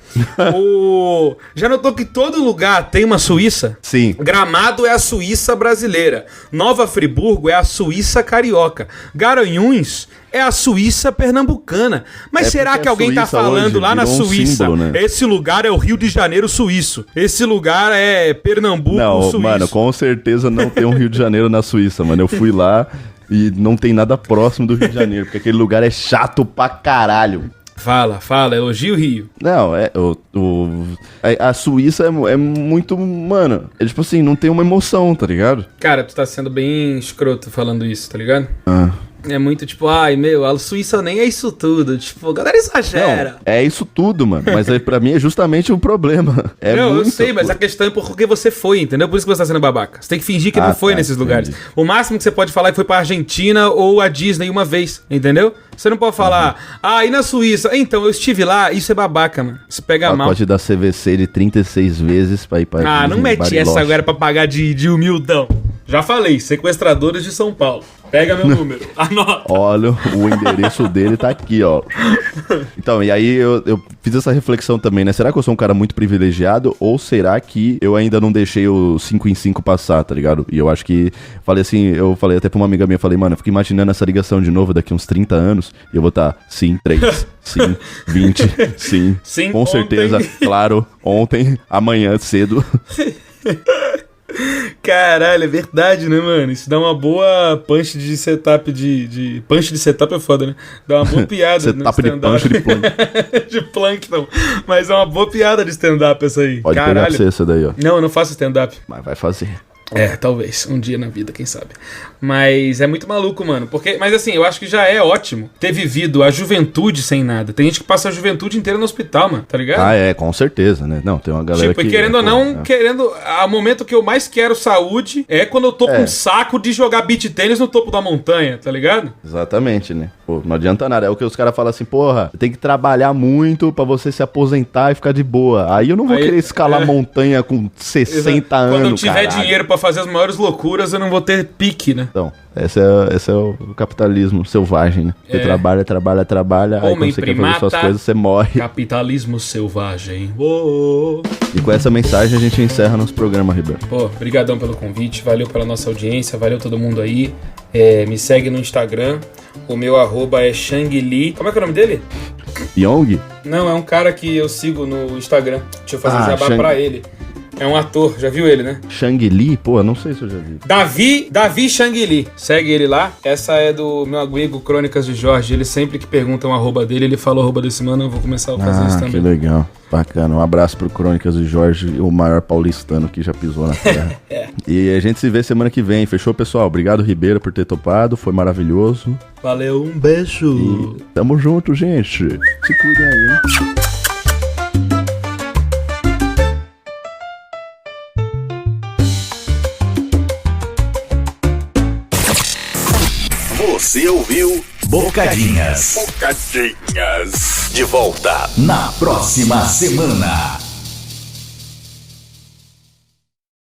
S6: Já notou que todo lugar tem uma Suíça?
S5: Sim.
S6: Gramado é a Suíça brasileira. Nova Friburgo é a Suíça carioca. Garanhuns é a Suíça pernambucana. Mas será que alguém tá falando lá na Suíça? Símbolo, né? Esse lugar é o Rio de Janeiro suíço. Esse lugar é Pernambuco suíço.
S5: Mano, com certeza não tem um Rio de Janeiro na Suíça, mano. Eu fui lá... E não tem nada próximo do Rio de Janeiro, porque aquele lugar é chato pra caralho.
S6: Fala, elogio o Rio.
S5: Não, a Suíça é muito, mano, tipo assim, não tem uma emoção, tá ligado?
S6: Cara, tu tá sendo bem escroto falando isso, tá ligado? É muito tipo, a Suíça nem é isso tudo. Tipo, a galera exagera.
S5: Não, é isso tudo, mano. Mas pra mim é justamente o problema.
S6: Eu sei, mas a questão é porque você foi, entendeu? Por isso que você tá sendo babaca. Você tem que fingir que não foi nesses lugares. O máximo que você pode falar é que foi pra Argentina ou a Disney uma vez, entendeu? Você não pode falar, e na Suíça? Então, eu estive lá, isso é babaca, mano. Isso pega mal.
S5: Pode dar CVC de 36 vezes pra ir pra Disney,
S6: não mete
S5: Bariloche.
S6: essa agora pra pagar de humildão. Já falei, sequestradores de São Paulo. Pega meu número, anota.
S5: Olha, o endereço dele tá aqui, ó. Então, e aí eu fiz essa reflexão também, né? Será que eu sou um cara muito privilegiado ou será que eu ainda não deixei o 5 em 5 passar, tá ligado? E eu acho que, eu falei até pra uma amiga minha, falei, mano, eu fico imaginando essa ligação de novo daqui uns 30 anos e eu vou estar, sim, 3, sim, 20, sim, com certeza, claro, ontem, amanhã, cedo.
S6: Caralho, é verdade, né, mano? Isso dá uma boa punch de setup punch de setup é foda, né? Dá uma boa piada.
S5: Setup de punch de plank.
S6: De plankton. Mas é uma boa piada de stand-up essa aí.
S5: Pode pegar pra você essa daí, ó.
S6: Não, eu não faço stand-up.
S5: Mas vai fazer.
S6: Talvez. Um dia na vida, quem sabe. Mas é muito maluco, mano. Mas assim, eu acho que já é ótimo ter vivido a juventude sem nada. Tem gente que passa a juventude inteira no hospital, mano. Tá ligado?
S5: Com certeza, né? Não, tem uma galera que...
S6: querendo ou não, o momento que eu mais quero saúde é quando eu tô com um saco de jogar beach tênis no topo da montanha, tá ligado?
S5: Exatamente, né? Pô, não adianta nada. É o que os caras falam assim, porra, tem que trabalhar muito pra você se aposentar e ficar de boa. Aí eu não vou querer escalar montanha com 60 anos,
S6: quando eu tiver dinheiro pra fazer as maiores loucuras, eu não vou ter pique, né?
S5: Então, esse é o capitalismo selvagem, né? Você trabalha, aí quando você quer fazer suas coisas, você morre.
S6: Capitalismo selvagem.
S5: E com essa mensagem a gente encerra nosso programa, Ribeiro.
S6: Pô, brigadão pelo convite, valeu pela nossa audiência, valeu todo mundo aí. Me segue no Instagram, o meu @ é Shangli. Como é que é o nome dele?
S5: Yong?
S6: Não, é um cara que eu sigo no Instagram. Deixa eu fazer jabá pra ele. É um ator, já viu ele, né?
S5: Shang-Li? Pô, eu não sei se eu já vi.
S6: Davi Shang-Li. Segue ele lá. Essa é do meu amigo Crônicas de Jorge. Ele sempre que pergunta um arroba dele, ele fala o arroba desse mano, eu vou começar a fazer isso também.
S5: Que legal. Bacana. Um abraço pro Crônicas de Jorge, o maior paulistano que já pisou na terra. E a gente se vê semana que vem. Fechou, pessoal? Obrigado, Ribeiro, por ter topado. Foi maravilhoso.
S4: Valeu, um beijo.
S5: E tamo junto, gente. Se cuidem aí, hein?
S3: Você ouviu Bocadinhas. De volta na próxima semana.